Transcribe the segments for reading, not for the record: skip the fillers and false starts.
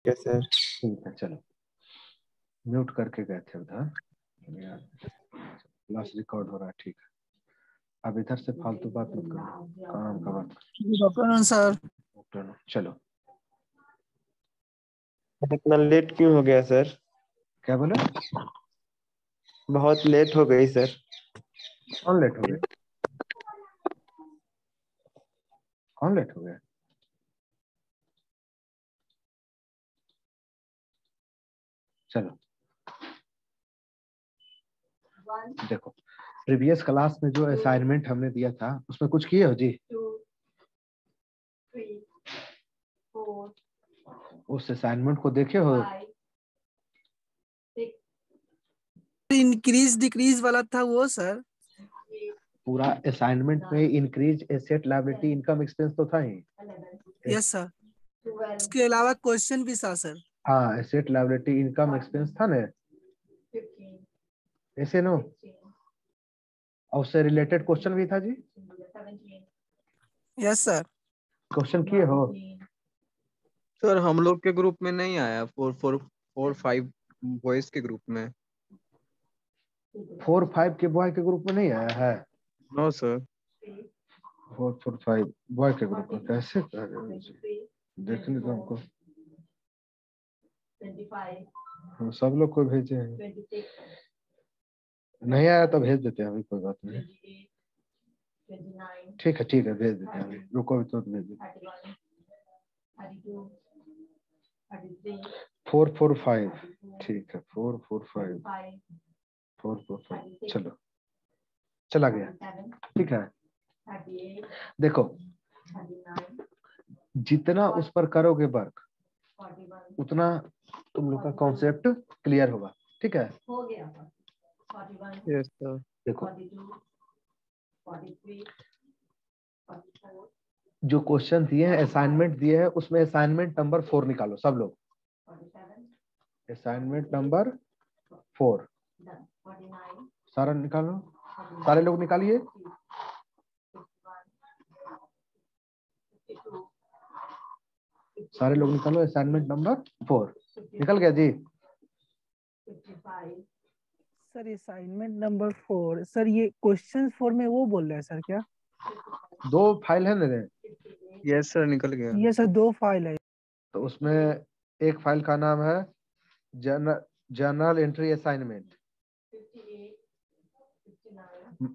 Yes sir. ठीक है चलो, म्यूट करके गए थे उधर, क्लास रिकॉर्ड हो रहा है। ठीक है, अब इधर से फालतू बात मत करो, काम का बात डॉक्टर सर। करो। चलो, इतना लेट क्यों हो गया सर? क्या बोले? बहुत लेट हो गई सर। कौन लेट हो गया? कौन लेट हो गया? चलो देखो, प्रीवियस क्लास में जो असाइनमेंट हमने दिया था उसमें कुछ किए हो जी? उस असाइनमेंट को देखे हो? इंक्रीज डिक्रीज वाला था वो सर। पूरा असाइनमेंट में increase asset liability income expense तो था ही। यस सर, इसके अलावा क्वेश्चन भी था सर। हाँ, एसेट लायबिलिटी इनकम एक्सपेंस था ना, ऐसे नो, और उससे रिलेटेड क्वेश्चन भी था जी। Yes sir. क्वेश्चन किए हो? सर हम लोग के ग्रुप में नहीं आया, 4 4 4 5 बॉयज के ग्रुप में। 4-5 के बॉय के ग्रुप में नहीं आया है? No sir. 4-4-5 बॉय के ग्रुप में कैसे कर रहे हो जी? देखने दो हमको, हम सब लोग को भेजे हैं। नहीं आया तो भेज देते हैं, अभी कोई बात नहीं। ठीक है भेज देते हैं अभी, रुको तो भेज देते। 4-4-5 ठीक है, 4-4-5 4-4-5 चलो, चला गया। ठीक है, देखो जितना उस पर करोगे वर्क उतना तुम लोग का कॉन्सेप्ट क्लियर होगा। ठीक है, यस सर। देखो जो क्वेश्चन दिए हैं, असाइनमेंट दिए हैं, उसमें असाइनमेंट नंबर 4 निकालो सब लोग। असाइनमेंट नंबर 4 सारा निकालो, सारे लोग निकालिए। सारे लोग निकालो असाइनमेंट नंबर 4। निकल गया जी? सर असाइनमेंट नंबर 4 सर, ये क्वेश्चन 4 में वो बोल रहे हैं सर क्या? 2 फाइल है ना? यस सर, निकल गया। ये सर 2 फाइल है। तो उसमें एक फाइल का नाम है जर्नल एंट्री असाइनमेंट,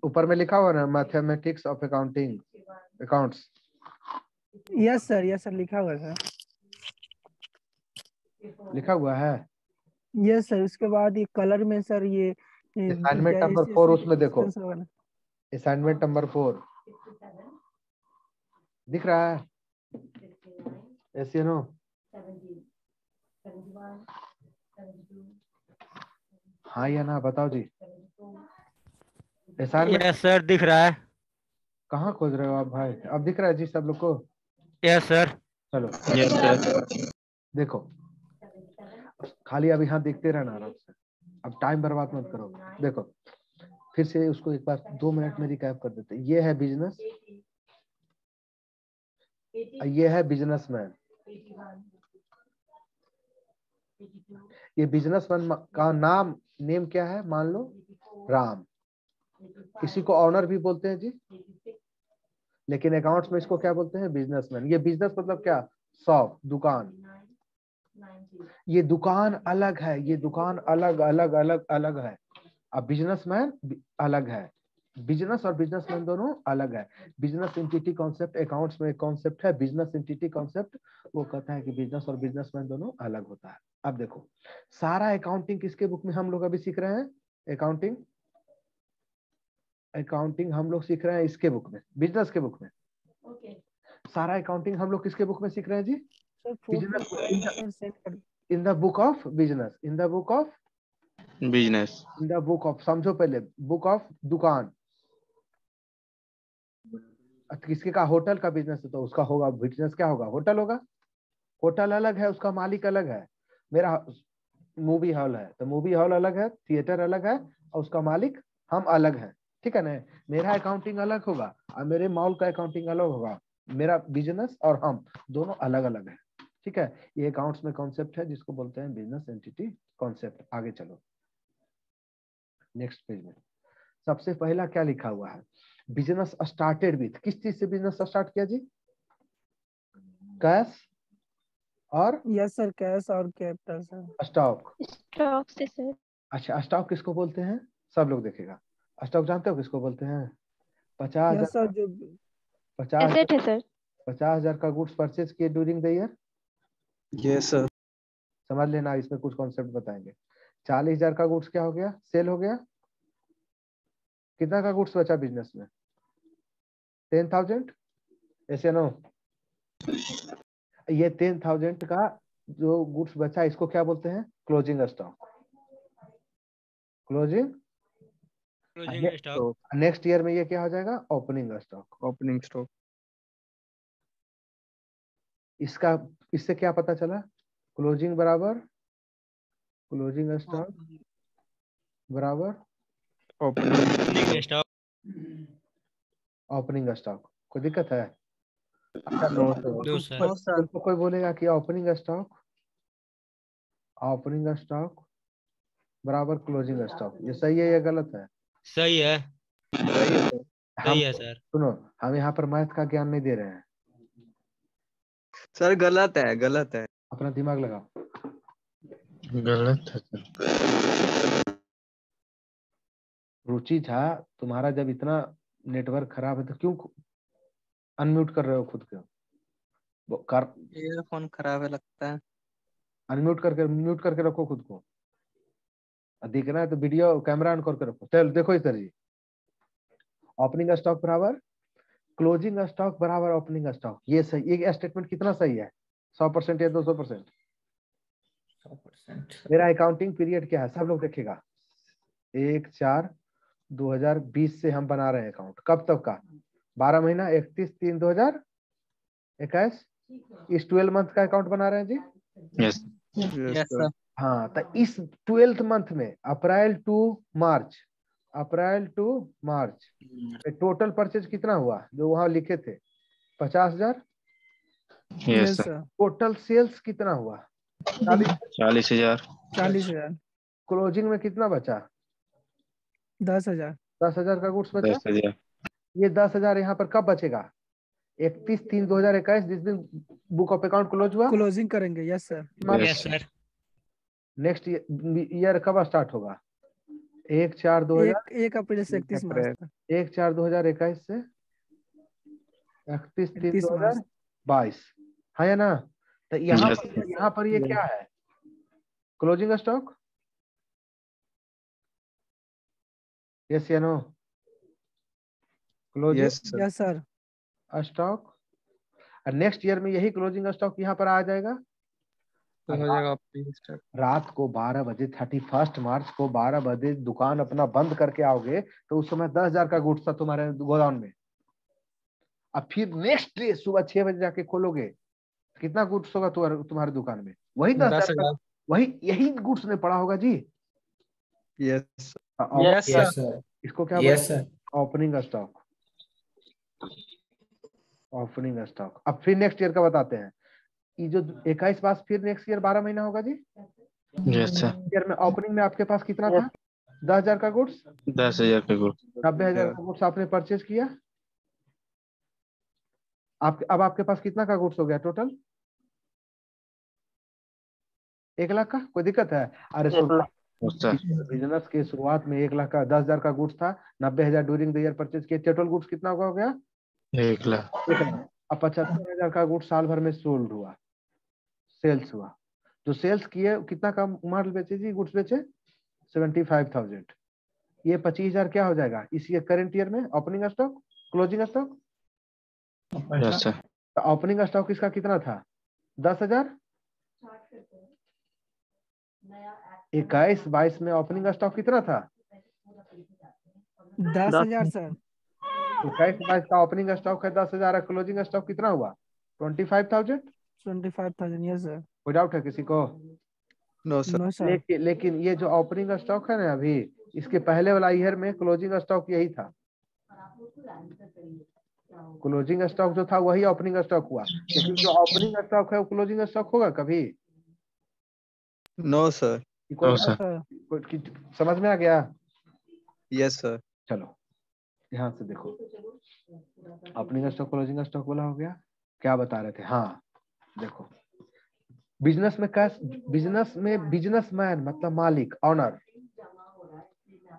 ऊपर में लिखा हुआ ना mathematics of accounting accounts. Yes sir लिखा हुआ है सर। लिखा हुआ है। यस सर, उसके बाद ये कलर में सर ये असाइनमेंट नंबर 4 उसमें देखो, असाइनमेंट नंबर 4 दिख रहा है? ऐसे नो, हाँ या ना बताओ जी। असाइनमेंट यस सर दिख रहा है। कहाँ खोज रहे हो आप भाई? अब दिख रहा है जी सब लोग को? Yes sir. चलो यस सर। देखो, खाली अब यहाँ देखते रहना आराम से, अब टाइम बर्बाद मत करो। देखो फिर से उसको एक बार 2 मिनट में रिकैप कर देते। ये है बिजनेस, ये है बिजनेसमैन। ये बिजनेसमैन का नेम क्या है? मान लो राम। इसी को ऑनर भी बोलते हैं जी, लेकिन अकाउंट्स में इसको क्या बोलते हैं? बिजनेसमैन। ये बिजनेस मतलब क्या? शॉप, दुकान। ये दुकान अलग है, ये दुकान अलग अलग अलग अलग है। अब बिजनेसमैन अलग है, बिजनेस और बिजनेसमैन दोनों अलग है। बिजनेस एंटिटी कॉन्सेप्ट अकाउंट्स में एक कॉन्सेप्ट है, बिजनेस एंटिटी कॉन्सेप्ट वो कहता है कि बिजनेस और बिजनेसमैन दोनों अलग होता है। अब देखो, सारा अकाउंटिंग किसके बुक में हम लोग अभी सीख रहे हैं? अकाउंटिंग हम लोग सीख रहे हैं इसके बुक में, बिजनेस के बुक में। सारा अकाउंटिंग हम लोग किसके बुक में सीख रहे हैं जी? In the book of business, in the book of business, in the book of, समझो पहले, बुक ऑफ दुकान। किसके का? होटल का बिजनेस है तो उसका होगा बिजनेस, क्या होगा? होटल होगा। होटल अलग है, उसका मालिक अलग है। मेरा मूवी हॉल है तो मूवी हॉल अलग है, थिएटर अलग है, और उसका मालिक हम अलग हैं। ठीक है ना? मेरा अकाउंटिंग अलग होगा और मेरे मॉल का अकाउंटिंग अलग होगा। मेरा बिजनेस और हम दोनों अलग अलग है। ठीक है, ये अकाउंट्स में कॉन्सेप्ट है जिसको बोलते हैं बिजनेस एंटिटी कॉन्सेप्ट। आगे चलो नेक्स्ट पेज में। सबसे पहला क्या लिखा हुआ है, बिजनेस स्टार्टेड विथ, किस चीज से बिजनेस स्टार्ट किया जी? कैश और यस सर, कैश और कैपिटल सर। स्टॉक। स्टॉक से सर। अच्छा, स्टॉक किसको बोलते हैं? सब लोग देखेगा। स्टॉक जानते हो किसको बोलते हैं? 50,000 यस सर, जो 50 एसेट है सर। 50,000 का गुड्स परचेज किए during the year. Yes sir. समझ लेना, इसमें कुछ कॉन्सेप्ट बताएंगे। 40,000 का गुड्स क्या हो गया? सेल हो गया। कितना का गुड्स बचा बिजनेस में? 10,000। ऐसे नो, ये 10,000 का जो गुड्स बचा इसको क्या बोलते हैं? Closing stock. Closing stock. Next year में ये क्या हो जाएगा? Opening stock. Opening stock. इसका, इससे क्या पता चला? क्लोजिंग बराबर क्लोजिंग स्टॉक बराबर ओपनिंग स्टॉक। Opening stock. कोई दिक्कत है? अच्छा, नो सर। No sir. तुमको कोई बोलेगा कि ओपनिंग स्टॉक बराबर क्लोजिंग स्टॉक, ये सही है या गलत है? सही है। सही है सर। हम, सही है सर। सुनो, हम यहाँ पर मैथ का ज्ञान नहीं दे रहे हैं, सर गलत है, गलत है। अपना दिमाग लगाओ। गलत है सर। रुचि झा, तुम्हारा जब इतना नेटवर्क खराब है तो क्यों अनम्यूट कर रहे हो खुद को? कर ईयरफोन खराब है लगता है। अनम्यूट करके म्यूट करके रखो खुद को। दिखना है तो वीडियो कैमरा ऑन करके रखो। चल देखो इधर जी, ओपनिंग स्टॉक बराबर क्लोजिंग स्टॉक बराबर ओपनिंग स्टॉक। ये सही, ये स्टेटमेंट कितना सही है? 100% या 200%? 100%। मेरा अकाउंटिंग पीरियड क्या है सब लोग देखेगा। 1/4/2020 से हम बना रहे हैं अकाउंट। कब तक का? 12 महीना, 31/3/2021। इस 12 मंथ का अकाउंट बना रहे हैं जी। यस। Yes sir. हाँ, तो इस 12th मंथ में April to March total purchase कितना हुआ जो वहां लिखे थे? 50,000। Yes yes sir. Sir. Total sales कितना हुआ? 40,000। 40,000। क्लोजिंग में कितना बचा? 10,000। 10,000 का गुड्स बचा। 10,000। ये 10,000 यहाँ पर कब बचेगा? 31/3/2021, जिस दिन बुक ऑफ अकाउंट क्लोज हुआ। क्लोजिंग करेंगे। Yes sir. Yes sir. Next year कब स्टार्ट होगा? 1/4/2000 1 अप्रैल से 31 मार्च तक। 1/4/2021 से 31 मार्च। 31/3/2022 है या ना? तो यहाँ यस। पर ये क्या है? Closing stock. यस या no? Closing yes sir. Yes sir. Stock. और नेक्स्ट ईयर में यही क्लोजिंग स्टॉक यहाँ पर आ जाएगा। तो हो जाएगा ओपनिंग स्टॉक। रात को 12 बजे 31 मार्च को 12 बजे दुकान अपना बंद करके आओगे तो उस समय 10,000 का गुड्स था तुम्हारे गोदाम में। अब फिर नेक्स्ट डे सुबह 6 बजे जाके खोलोगे, कितना गुड्स होगा तुम्हारे दुकान में? वही 10,000 का, वही यही गुड्स में पड़ा होगा जी। Yes yes sir. इसको क्या यस बोलते हैं? Opening stock. Opening stock. अब फिर नेक्स्ट ईयर का बताते हैं। ये जो 21 पास, फिर नेक्स्ट ईयर 12 महीना होगा जी। Yes sir. ईयर में ओपनिंग में आपके पास कितना था? 10,000 का गुड्स। 10,000 का गुड। 90,000 का गुड्स आपने परचेज किया। अब आपके पास कितना का गुड्स हो गया टोटल? 1 लाख का। कोई दिक्कत है? अरे सुन, बिजनेस के शुरुआत में 1 लाख का 10,000 का गुड्स था। 90,000 ड्यूरिंग द ईयर परचेज किए। टोटल गुड्स कितना हो गया? 1 लाख। 1 लाख। अब 75,000 का गुड्स साल भर में सोल्ड हुआ, सेल्स हुआ। जो सेल्स किए कितना का माल बेचे जी? गुड्स बेचे 75,000। ये 25,000 क्या हो जाएगा इस ईयर करेंट ईयर में? Opening stock, closing stock. Yes sir. तो ओपनिंग स्टॉक इसका कितना था? 10,000। 21/22 में ओपनिंग स्टॉक कितना था? 10,000 सर। 21/22 का ओपनिंग स्टॉक है 10,000। क्लोजिंग स्टॉक कितना हुआ? 25,000। 25,000। Yes sir. कोई डाउट है किसी को? No sir. No sir. लेकिन ये जो ओपनिंग स्टॉक है ना अभी, इसके पहले वाला ईयर में क्लोजिंग स्टॉक यही था। क्लोजिंग स्टॉक जो था वही ओपनिंग स्टॉक हुआ, लेकिन जो ओपनिंग स्टॉक है वो क्लोजिंग स्टॉक होगा कभी? No sir. कोई नो सर। समझ में आ गया? Yes sir. चलो ध्यान से देखो, ओपनिंग स्टॉक क्लोजिंग स्टॉक बोला हो गया। क्या बता रहे थे? हाँ देखो, बिजनेस में कैश, बिजनेस में बिजनेसमैन मतलब मालिक, ऑनर।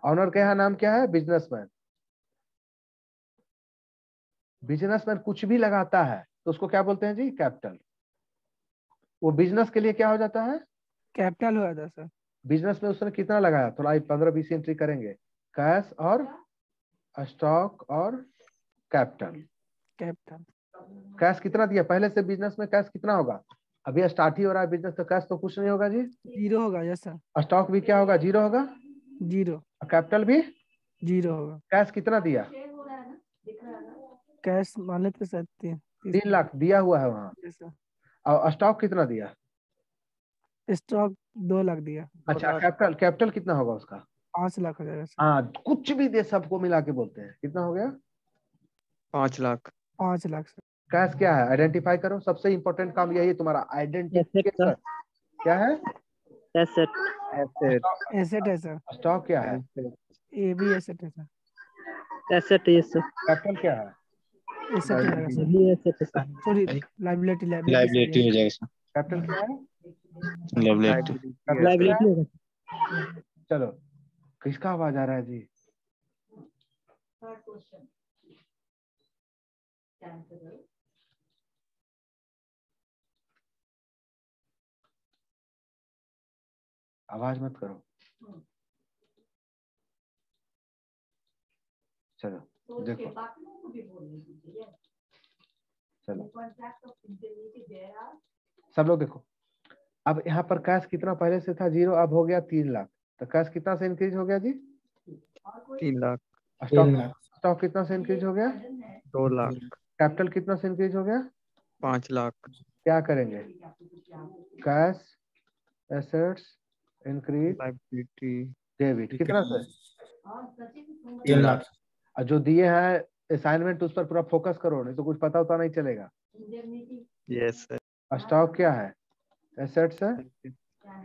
ऑनर का यहाँ नाम क्या है? बिजनेसमैन। बिजनेसमैन कुछ भी लगाता है तो उसको क्या बोलते हैं जी? कैपिटल। वो बिजनेस के लिए क्या हो जाता है? कैपिटल हो जाता है सर। बिजनेस में उसने कितना लगाया? थोड़ा 15-20 एंट्री करेंगे, कैश और स्टॉक और कैपिटल। कैपिटल कैश कितना दिया पहले से? बिजनेस में कैश कितना होगा? अभी स्टार्ट ही हो रहा है बिजनेस, तो कैश तो कुछ नहीं होगा जी। 0 होगा। Yes sir. स्टॉक भी क्या होगा? 0 होगा। 0 कैपिटल भी 0 होगा। कैश कितना दिया? कैश मान लेते सर 3 लाख दिया हुआ है वहाँ। Yes sir. और स्टॉक कितना दिया? स्टॉक 2 लाख दिया। अच्छा, कैपिटल कैपिटल कितना होगा उसका? 5 लाख हो जाएगा सर। हाँ, कुछ भी दे सबको मिला के बोलते हैं। कितना हो गया? 5 लाख। 5 लाख सर। कैश क्या है? आइडेंटिफाई करो, सबसे इंपॉर्टेंट काम यही है तुम्हारा, आइडेंटिफिकेशन। क्या है? एसेट। एसेट। एसेट है सर। स्टॉक क्या है? ये भी एसेट है सर। एसेट है सर। कैपिटल क्या है? एसेट हो जाएगा सर। ये एसेट है सर। सॉरी, लाइबिलिटी लाइबिलिटी हो जाएगा सर। कैपिटल क्या है? लाइबिलिटी। कैपिटल लाइबिलिटी होगा। चलो, किसका आवाज आ रहा है जी? आवाज मत करो। चलो देखो, चलो सब लोग देखो, अब यहाँ पर कैश कितना पहले से था? 0, अब हो गया 3 लाख। तो कैश कितना से इंक्रीज हो गया जी? 3 लाख। स्टॉक स्टॉक कितना से इंक्रीज हो गया? 2 लाख। कैपिटल कितना से इंक्रीज हो गया? 5 लाख। क्या करेंगे? Cash, assets, increase, liability. Debit. कितना से? 3 लाख। और जो दिए हैं असाइनमेंट उस पर पूरा फोकस करो, नहीं तो कुछ पता होता नहीं चलेगा। Yes sir. स्टॉक क्या है? एसेट्स है,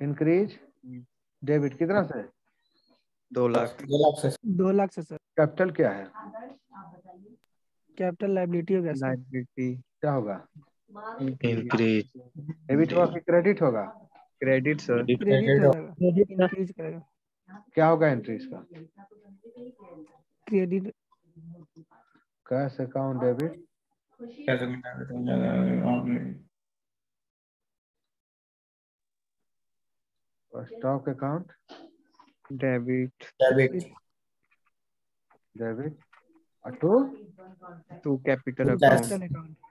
इंक्रीज, डेबिट। कितना से? 2 लाख। 2 लाख से सर। कैपिटल क्या है? कैपिटल लाइबिलिटी हो गया सर। लाइबिलिटी। क्या होगा? इंक्रीज। डेबिट होगा कि क्रेडिट होगा? Credit sir. क्रेडिट हो जाएगा। Credit sir. इंक्रीज करेगा। क्या होगा एंट्रीज का? Credit. Cash account debit, stock account debit. Debit, और to capital account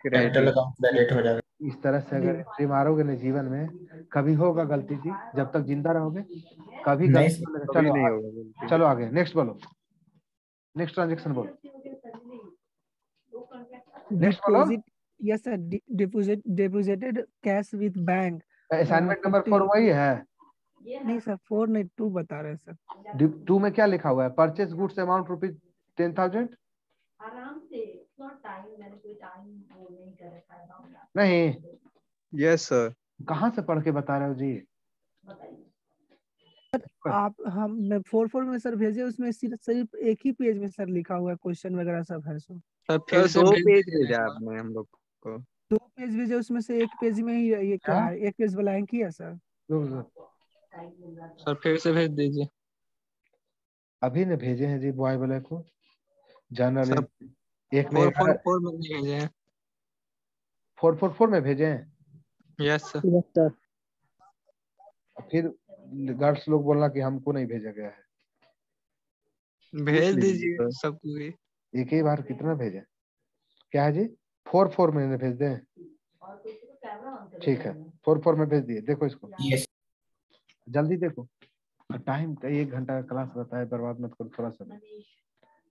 capital account. Credit. इस तरह से अगर एंट्री मारोगे ना जीवन में, कभी होगा गलती जी, जब तक जिंदा रहोगे कभी गलती नहीं। कभी चलो नहीं आगे, होगा गलती। चलो आगे, नेक्स्ट बोलो, नेक्स्ट ट्रांजेक्शन बोलो, नेक्स्ट बोलो। Deposit. Yes sir. Deposited cash with bank. Assignment number 4 वही है? नहीं सर, 4 नहीं 2 बता रहे हैं सर। 2 में क्या लिखा हुआ है? Purchase goods amount rupees 10,000। नहीं, यस सर। कहाँ से पढ़ के बता रहे हो जी? आप हम 4 में सर भेजे, उसमें सिर्फ एक ही पेज में सर लिखा हुआ है, क्वेश्चन वगैरह सब है सर। सर फिर से 2 भेज पेज दीजिए भेजा सर। आपने हम लोग को। 2 पेज भेजे, उसमें से एक पेज में ही ये क्या है, एक पेज ब्लैंक ही है सर। सर फिर से भेज दीजिए। अभी ने भेजे हैं जी बॉय वाले को, जनरल। सर एक में 444 में नहीं भेजे हैं। 444 में भेजे हैं। Yes sir. Yes sir. फिर गर्ल्स लोग बोलना कि हमको नहीं भेजा गया है। भेज लीजिए दीजिए सर। सबको भी। एक ही बार कितना भेजे? क्या है जी? 44 में भेज दें? ठीक है, 44 में भेज दिए। देखो इसको, जल्दी देखो, टाइम का 1 घंटा का क्लास रहता है, बर्बाद मत करो थोड़ा सा,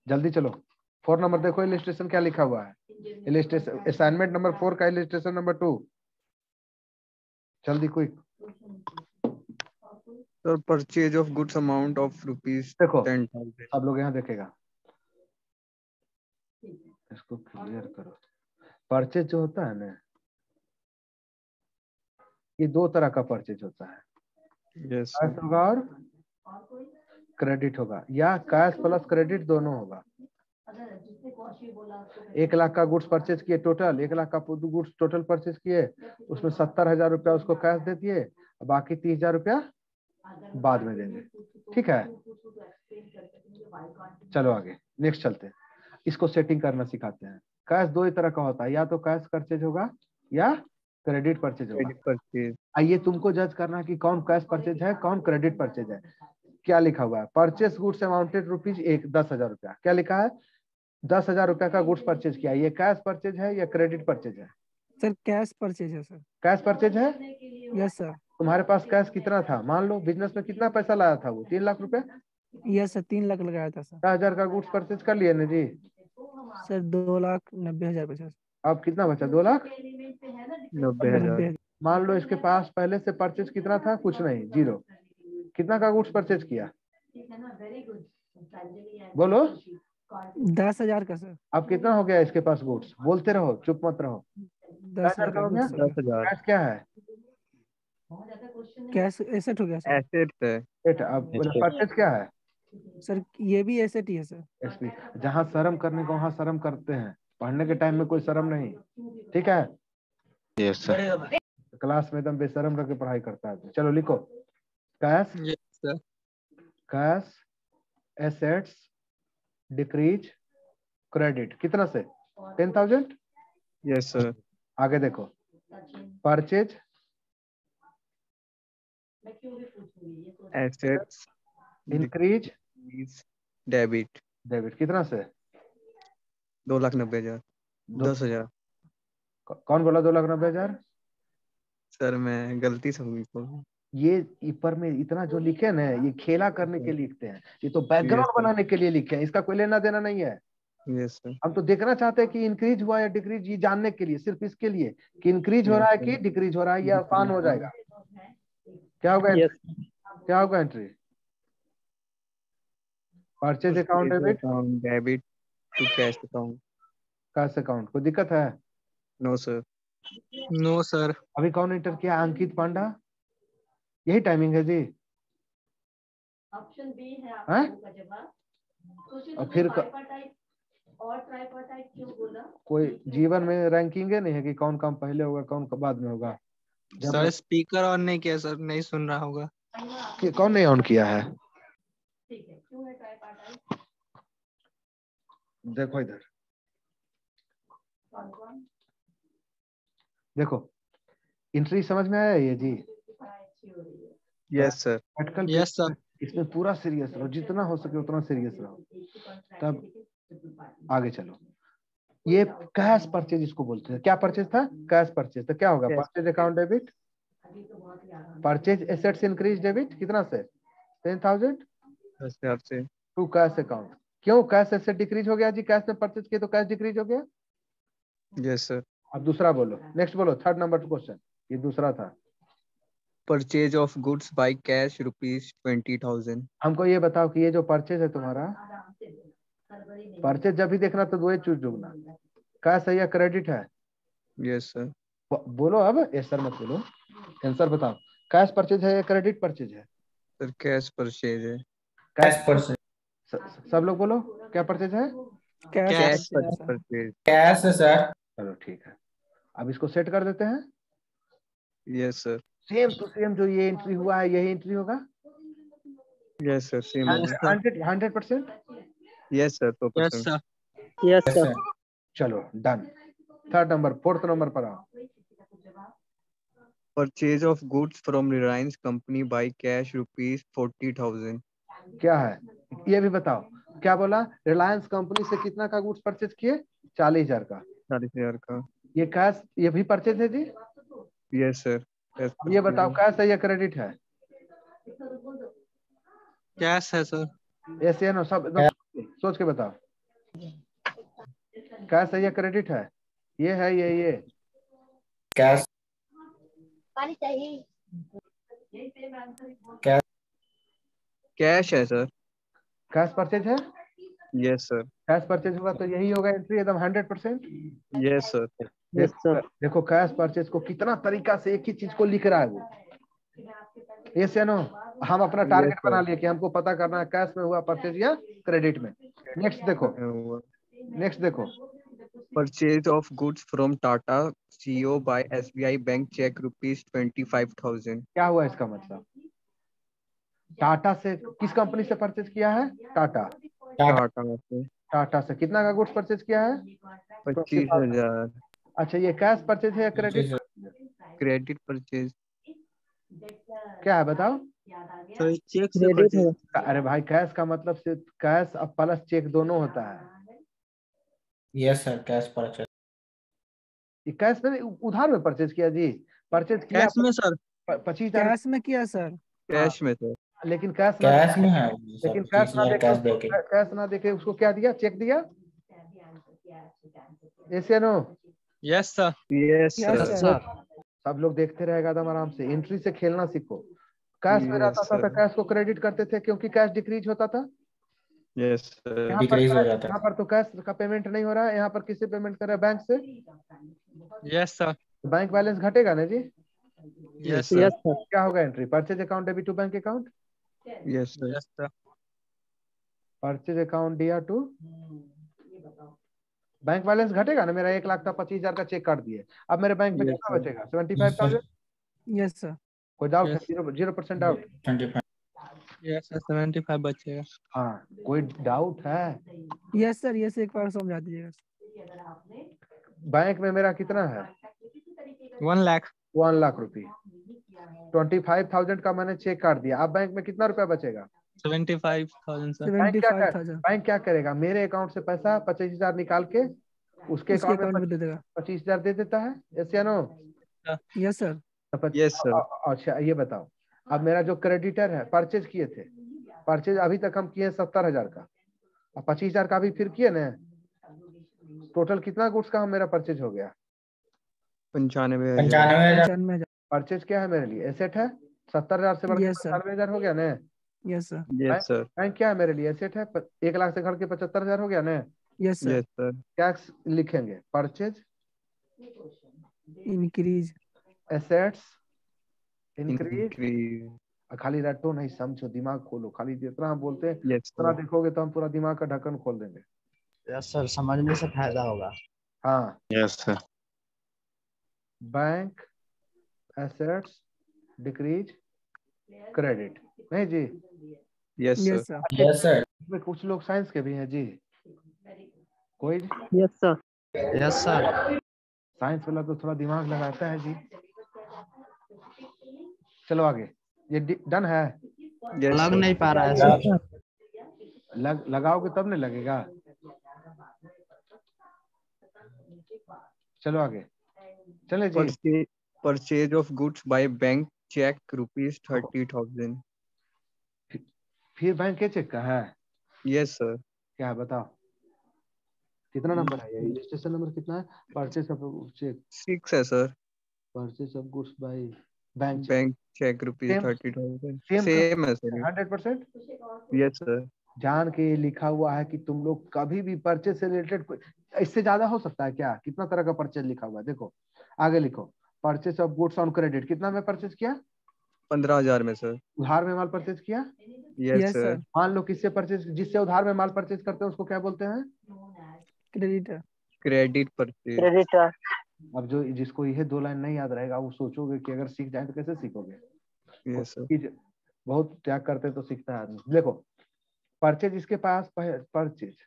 जल्दी चलो। 4 नंबर देखो, इलिस्ट्रेशन क्या लिखा हुआ है? इलिस्ट्रेशन असाइनमेंट नंबर 4 का इलिस्ट्रेशन नंबर 2, जल्दी quick. Sir purchase of goods amount of rupees देखो 10,000। आप लोग यहाँ देखेगा, इसको क्लियर करो। परचेज जो होता है ना, ये दो तरह का परचेज होता है, यस कैश सर। होगा और क्रेडिट होगा, या कैश प्लस क्रेडिट दोनों होगा। 1 लाख का गुड्स परचेज किए, टोटल 1 लाख का गुड्स टोटल परचेज किए, उसमें 70,000 रुपया उसको कैश दे दिए, बाकी 30,000 रुपया बाद में देंगे। ठीक है, चलो आगे नेक्स्ट चलते हैं। इसको सेटिंग करना सिखाते हैं। कैश दो ही तरह का होता है, या तो कैश परचेज होगा या क्रेडिट परचेज होगा। Credit purchase. आइए तुमको जज करना है कि कौन कैश परचेज है कौन क्रेडिट परचेज है। क्या लिखा हुआ है? परचेस गुड्स अमाउंटेड रुपीज 10,000 रुपया। क्या लिखा है? 10,000 रुपया का गुड्स परचेज किया, ये कैश परचेज है या क्रेडिट परचेज है? सर कैश परचेज है सर। कैश परचेज है। Yes sir. तुम्हारे पास कैश कितना था? मान लो बिजनेस में कितना पैसा लाया था वो? 3 लाख रुपया। यस सर, 3 लाख लगाया था सर। 10,000 का गुड्स परचेज कर लिए ना जी। सर 2,90,000 बचा। अब कितना बचा? 2,90,000। 90,000। मान लो इसके पास पहले से परचेज कितना था? कुछ नहीं, जीरो। कितना का गुड्स परचेज किया? बोलो। 10,000 का सर। अब कितना हो गया इसके पास गुड्स? बोलते रहो, चुप मत रहो। 10,000 का हो का गया। गुड्स। 10,000 कैश क्या है? कैश एसेट हो गया सर। एसेट है। अब परचेज क्या है? सर ये भी एसेट ही है सर। एसपी। जहाँ शर्म करने को वहाँ शर्म करते हैं, पढ़ने के टाइम में कोई शर्म नहीं। ठीक है, यस सर। क्लास में एकदम बेशरम रख के पढ़ाई करता है। चलो लिखो, cash yes sir. Cash assets decrease credit कितना से? 10,000। Yes sir. आगे देखो, purchase assets increase debit debit कितना से? 2,90,000। 10,000। कौन बोला 2,90,000? सर मैं गलती से हुई तो। ये ऊपर में इतना जो लिखे ना, ये खेला करने के लिए लिखते हैं, ये तो बैकग्राउंड Yes, sir. बनाने के लिए लिखे हैं। इसका कोई लेना देना नहीं है। Yes sir. हम तो देखना चाहते हैं कि इंक्रीज हुआ या डिक्रीज, ये जानने के लिए, सिर्फ इसके लिए कि इंक्रीज हो रहा है कि डिक्रीज हो रहा है, ये आसान हो जाएगा। क्या होगा? क्या होगा entry? Purchase account debit debit to cash account. Cash account. कोई दिक्कत है? No sir. No sir. अभी कौन एंटर किया? अंकित पांडा। यही टाइमिंग है जी। ऑप्शन बी है हैं? आपका जवाब। और फिर और ट्राइपार्टाइट क्यों बोला? कोई जीवन में रैंकिंग नहीं है कि कौन काम पहले होगा कौन बाद में होगा। सर स्पीकर ऑन नहीं किया सर, नहीं सुन रहा होगा। कौन नहीं ऑन किया है? ठीक है, क्यों है ट्राइपार्टाइट? देखो इधर, कौन कौन? देखो एंट्री समझ में आया ये जी? अच्छी हो रही है। Yes sir. Practical yes sir. इसमें पूरा सीरियस रहो, जितना हो सके उतना सीरियस रहो। तब आगे चलो। ये कैश परचेज इसको बोलते हैं। क्या परचेज था? Cash purchase. तो क्या होगा? Yes. Purchase account debit, purchase assets increase debit कितना से? 10,000 10,000 से। To cash account. क्यों कैश एसेट डिक्रीज हो गया जी? कैश में परचेज किया तो कैश डिक्रीज हो गया। Yes sir. अब दूसरा बोलो, नेक्स्ट बोलो, थर्ड नंबर क्वेश्चन। ये दूसरा था। Purchase of goods by cash ₹20,000। हमको ये बताओ कि ये जो परचेज है तुम्हारा, परचेज जब भी देखना तो दो ही चूज ढूंढना, कैश है या क्रेडिट है। Yes sir. बोलो अब, सर मत बोलो, आंसर बताओ। कैश परचेज है या क्रेडिट परचेज है? सर कैश परचेज है। Cash purchase. सब लोग बोलो, क्या परचेज है? कैश कैश परचेज है सर। परचेज। कैश है सर। चलो ठीक है, अब इसको सेट कर देते हैं। Yes sir. Same to same जो ये एंट्री हुआ है यही एंट्री होगा। यस सर सेम होगा। 100%। Yes sir. तो यस सर। Yes sir. चलो done. Third number, fourth number पर आओ। Purchase of goods from Reliance company by cash ₹40,000। क्या है ये भी बताओ। क्या बोला? रिलायंस कंपनी से कितना का गुड्स परचेज किए? 40,000 का। 40,000 का। ये कैश, ये भी परचेज है जी। Yes sir. अब ये बताओ कैश है या क्रेडिट है? कैश है सर। ऐसे है ना, सब एकदम सोच के बताओ। कैश है या क्रेडिट है? ये है ये कैश। पानी चाहिए। कैश। कैश है सर। कैश परचेज है। Yes sir. कैश परचेज होगा तो यही होगा एंट्री एकदम 100%। Yes sir. Yes sir. देखो कैश परचेज को कितना तरीका से एक ही चीज को लिख रहा है वो। यस या नो? हम अपना टारगेट sir. बना लिए कि हमको पता करना है कैश में हुआ परचेज या क्रेडिट में। नेक्स्ट देखो, नेक्स्ट देखो। Purchase of goods from Tata CEO by SBI bank cheque ₹25,000। क्या हुआ इसका मतलब? टाटा से किस कंपनी से परचेज किया है? टाटा। टाटा से टाटा से कितना का गुड्स परचेज किया है? 25,000। अच्छा, ये कैश परचेज है या क्रेडिट? Credit purchase. क्या है बताओ? सर चेक से क्रेडिट है। परचेज। अरे भाई कैश का मतलब सिर्फ कैश अब प्लस चेक दोनों होता है। Yes sir, cash purchase. ये कैश में उधार में परचेज किया जी। परचेज किया कैश में सर। 25,000 कैश में किया सर। कैश में सर। लेकिन कैश ना, कैश में है सर, लेकिन कैश ना 25,000 देके कैश उसको, देके। कैश ना देके उसको क्या दिया? चेक दिया। ऐसे no? Yes sir. Yes yes sir. Sir. सब लोग देखते रहेगा एकदम आराम से। एंट्री से खेलना सीखो। कैश में Yes, रहता था तो sir. कैश को क्रेडिट करते थे क्योंकि कैश डिक्रीज होता था। Yes sir. यहाँ डिक्रीज हो जाता यहाँ पर तो कैश का पेमेंट नहीं हो रहा है, यहाँ पर किससे पेमेंट कर रहा है? बैंक से। Yes sir. बैंक बैलेंस घटेगा ना जी। Yes yes sir. सर। क्या होगा entry? Purchase account debit to bank account. Yes sir. Yes sir. Purchase account दिया टू बैंक बैलेंस घटेगा ना। मेरा 1 लाख था, 25,000 का चेक काट दिए। अब मेरे बैंक में Yes, कितना sir. बचेगा? 75,000। Yes sir. कोई डाउट है? Yes. 0% डाउट। 25। यस सर 75 बचेगा। हाँ, कोई डाउट है? Yes sir. यस, एक बार समझा दीजिएगा। बैंक में मेरा कितना है? 1 लाख। 1 लाख रुपए। 25,000 का मैंने चेक काट दिया। अब बैंक में कितना रुपया बचेगा? 75,000 सर। बैंक क्या 75,000 बैंक क्या करेगा? मेरे अकाउंट से पैसा 25,000 निकाल के उसके उसके अकाउंट अकाउंट में में दे देगा। 25,000 दे देता है। यस या no? Yes sir. Yes, sir. अच्छा ये बताओ, अब मेरा जो क्रेडिटर है, परचेज किए थे, परचेज अभी तक हम किए 70,000 का, अब 25,000 का भी फिर किए ना। टोटल कितना गुड्स का मेरा परचेज हो गया? 95,000। 95,000। 95,000। परचेज क्या है मेरे लिए? एसेट है। 70,000 से बढ़ के Yes, sir. 95,000 हो गया ना। Yes sir. Yes sir. Bank क्या है मेरे लिए? एसेट है। 1 लाख से घट के 75,000 हो गया ना। Yes sir. Yes sir. क्या लिखेंगे? Purchase increase. Assets increase. Increase. खाली रटो नहीं, समझो, दिमाग खोलो। खाली जितना हम बोलते हैं यस उतना सर। देखोगे तो हम पूरा दिमाग का ढक्कन खोल देंगे। यस सर, समझने से फायदा होगा। हाँ, yes sir. Bank assets decrease credit. नहीं जी? Yes sir. Yes sir. Yes sir. इसमें कुछ लोग साइंस के भी हैं जी। कोई yes sir. Yes sir. Science वाला तो थोड़ा दिमाग लगाता है जी। चलो आगे। ये डन है? यस लग सर। नहीं पा रहा है सर। लगाओगे तब नहीं लगेगा। चलो आगे चले जी। Purchase of goods by bank cheque ₹30,000। फिर बैंक के चेक का है? Yes sir. क्या है बताओ? कितना नंबर है? ये रजिस्ट्रेशन नंबर कितना है? Purchase of cheque. 6 है sir. Purchase of goods by bank cheque ₹30,000। Same है सर। 100%। Yes sir. जान के लिखा हुआ है कि तुम लोग कभी भी परचेज से रिलेटेड, इससे ज्यादा हो सकता है क्या? कितना तरह का परचेज लिखा हुआ है देखो। आगे लिखो, purchase of goods on credit. कितना में परचेज किया? 15,000 में सर। उधार में माल परचेज किया। Yes yes sir. सर। मान लो किससे परचेज, जिससे उधार में माल परचेज करते हैं उसको क्या बोलते हैं? क्रेडिटर। Credit purchase. क्रेडिटर। अब जो जिसको ये 2 लाइन नहीं याद रहेगा वो सोचोगे कि अगर सीख जाए तो कैसे सीखोगे। Yes sir. चीज बहुत त्याग करते तो सीखता है आदमी। देखो, परचेज इसके पास परचेज,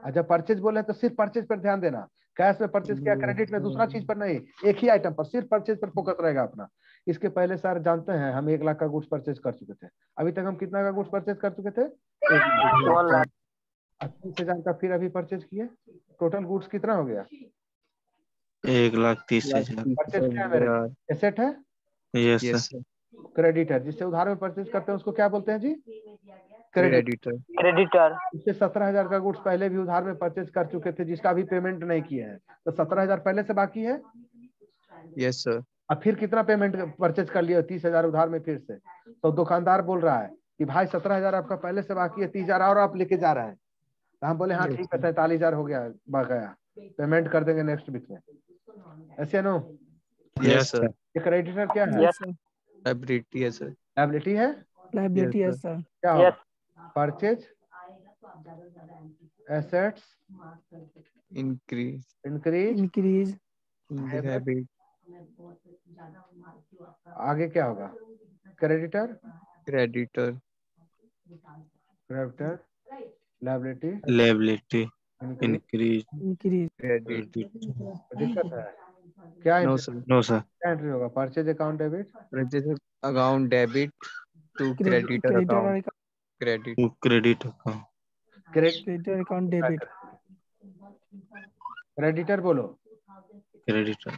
अच्छा परचेज बोले तो सिर्फ परचेज पर ध्यान देना। कैश में परचेज किया, क्रेडिट में दूसरा चीज पर नहीं, एक ही आइटम पर, सिर्फ परचेज पर फोकस रहेगा अपना। इसके पहले सर जानते हैं हम 1 लाख का गुड्स परचेज कर चुके थे। अभी तक हम कितना का गुड्स परचेज कर चुके थे? 1 लाख। 30,000 का फिर अभी परचेज किए। टोटल गुड्स कितना हो गया? 1,30,000। परचेज क्या है मेरे? एसेट है। Yes yes sir. Sir. Credit है। जिससे उधार में परचेज करते हैं उसको क्या बोलते हैं जी? क्रेडिटर। क्रेडिटर। इससे 17,000 का गुड्स पहले भी उधार में परचेज कर चुके थे जिसका अभी पेमेंट नहीं किए हैं, तो 17,000 पहले से बाकी है। Yes sir. अब फिर कितना पेमेंट परचेज कर लिया? 30,000 उधार में फिर से। तो दुकानदार बोल रहा है कि भाई 17,000 आपका पहले से बाकी है, 30,000 और आप लेके जा रहे हैं, तो हम बोले हाँ Yes, ठीक है 43,000 हो गया गया, पेमेंट कर देंगे नेक्स्ट वीक में, ऐसे नो। Yes sir. ये क्रेडिटर क्या है? यस सर, Liability है सर. लायबिलिटी है। लाइबिलिटी Yes, है sir. सर। क्या होगा? Purchase assets Increase increase increase in the Habit. habit. आगे क्या होगा? Creditor Creditor. Creditor liability Liability increase. increase increase Credit. दिक्कत है क्या? No entry sir. no sir क्या एंट्री होगा? Purchase account debit Purchase account debit to creditor account. Credit. credit account creditor account debit. Creditor बोलो, creditor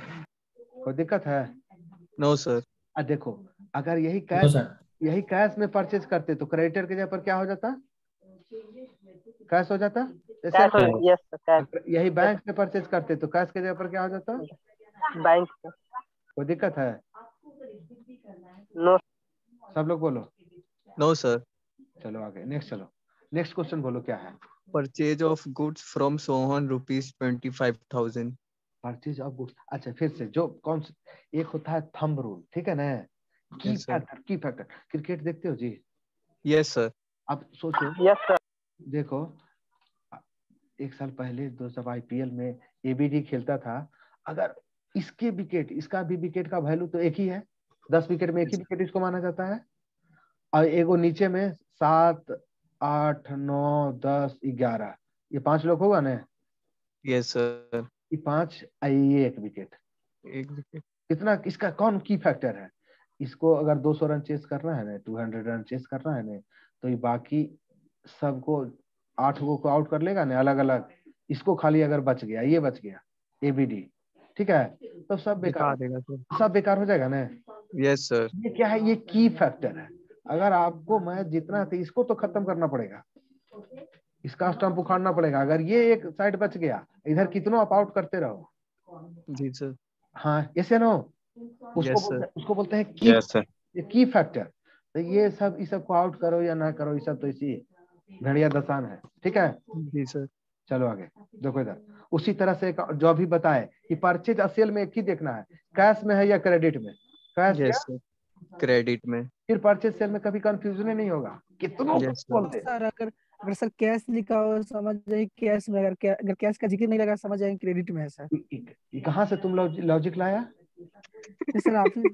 कोई दिक्कत है? No sir. देखो अगर यही नो कैश सर। में परचेज करते तो क्रेडिटर के जगह पर क्या हो जाता? कैश हो जाता। कैश जैसे यस सर, कैश अगर यही बैंक से परचेज करते तो कैश के जगह पर क्या हो जाता? बैंक। कोई दिक्कत है? नो सब लोग बोलो। No sir. चलो आगे नेक्स्ट, चलो नेक्स्ट क्वेश्चन बोलो क्या है? Purchase of goods from Sohan rupees 25,000. Purchase of goods. अच्छा फिर से जो कौन सा, एक होता है थंब रूल, ठीक है ना, की Yes, sir. फैक्टर। की फैक्टर क्रिकेट देखते हो जी? Yes sir. अब सोचो, यस सर, देखो एक साल पहले जब आईपीएल में एबीडी खेलता था, अगर इसके विकेट इसका भी विकेट का वैल्यू तो एक ही है, 10 विकेट में एक ही विकेट इसको माना जाता है, और एगो नीचे में 7 8 9 10 11 ये 5 लोग होगा ना, Yes sir. ये 5 ये एक विकेट। एक विकेट. कितना इसका कौन की फैक्टर है? इसको अगर 200 रन चेस करना है ना, 200 रन चेस करना है ना, तो ये बाकी सबको 8 को आउट कर लेगा ना अलग अलग, इसको खाली अगर बच गया, ये बच गया एबीडी, ठीक है, तो सब दिखा बेकार, देगा सर. सब बेकार हो जाएगा ना। Yes sir. ये क्या है? ये की फैक्टर है। अगर आपको मैच जीतना है तो इसको तो खत्म करना पड़ेगा, इसका स्टंप उखाड़ना पड़ेगा। अगर ये एक साइड बच गया, इधर कितनों आप आउट करते रहो। जी सर. हाँ ऐसे नो, Yes sir. उसको बोलते हैं की, yes sir ये की फैक्टर। तो ये सब इस सबको आउट करो या ना करो, ये सब तो इसी घड़िया दसान है, ठीक है। जी सर. चलो आगे देखो इधर, उसी तरह से जो अभी बताए कि परचेज और सेल में एक ही देखना है, कैश में है या क्रेडिट में। कैश Yes या sir. Credit में. फिर परचेज सेल में कभी कंफ्यूजन ही नहीं होगा, कितनों Yes, sir. बोलते। सर अगर सर कैश लिखा हो समझ जाए कैश में, अगर कैश का जिक्र नहीं लगा समझ जाए क्रेडिट में है सर। ये कहाँ से तुम लॉजिक लाया? सर आपने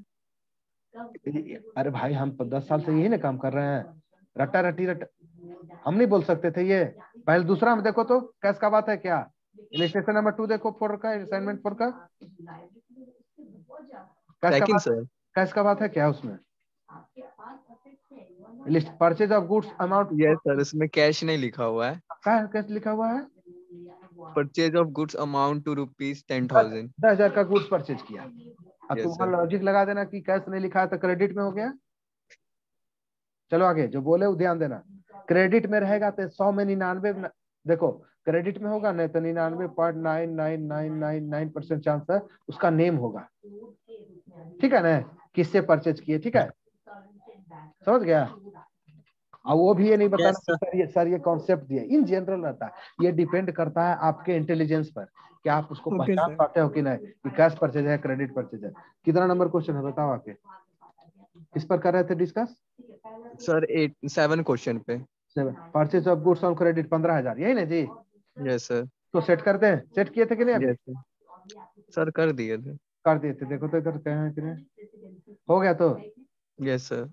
अरे भाई हम 10 साल से यही ना काम कर रहे हैं, रट्टा रट्टी हम नहीं बोल सकते थे ये? पहले दूसरा में देखो तो कैश का बात है क्या? इलस्ट्रेशन नंबर 2 देखो 4 का, असाइनमेंट 4 का Second sir. कैश का बात है क्या उसमें? List purchase of goods amount. Yes sir. इसमें कैश नहीं लिखा हुआ है. कैश लिखा हुआ है? Purchase of goods amount to rupees 10,000. 10,000 का गुड्स परचेज किया। अब Yes, तुम्हारा sir. लॉजिक लगा देना कि कैश नहीं लिखा है तो क्रेडिट में हो गया। चलो आगे जो बोले वो ध्यान देना, क्रेडिट में रहेगा तो 100 में 99, देखो क्रेडिट में होगा नहीं तो 99.99999% चांस है उसका नेम होगा, ठीक है ना, किससे परचेज किए, ठीक है, समझ गया। और वो भी ये नहीं बताना कि सर ये कॉन्सेप्ट दिया, इन जनरल रहता है, ये डिपेंड करता है आपके इंटेलिजेंस पर कि आप उसको Okay, पहचान sir. पाते हो कि नहीं कि कैश परचेज है क्रेडिट परचेज है। कितना नंबर क्वेश्चन है बताओ आके, किस पर कर रहे थे डिस्कस? Sir 7 क्वेश्चन पे. Purchase of goods on credit 15,000, यही ना जी? Yes sir. तो सेट करते हैं, सेट किए थे कि नहीं अभी? Yes sir. सर कर दिए थे. कर दिए थे, देखो तो इधर कहाँ है कि नहीं, हो गया तो Yes sir.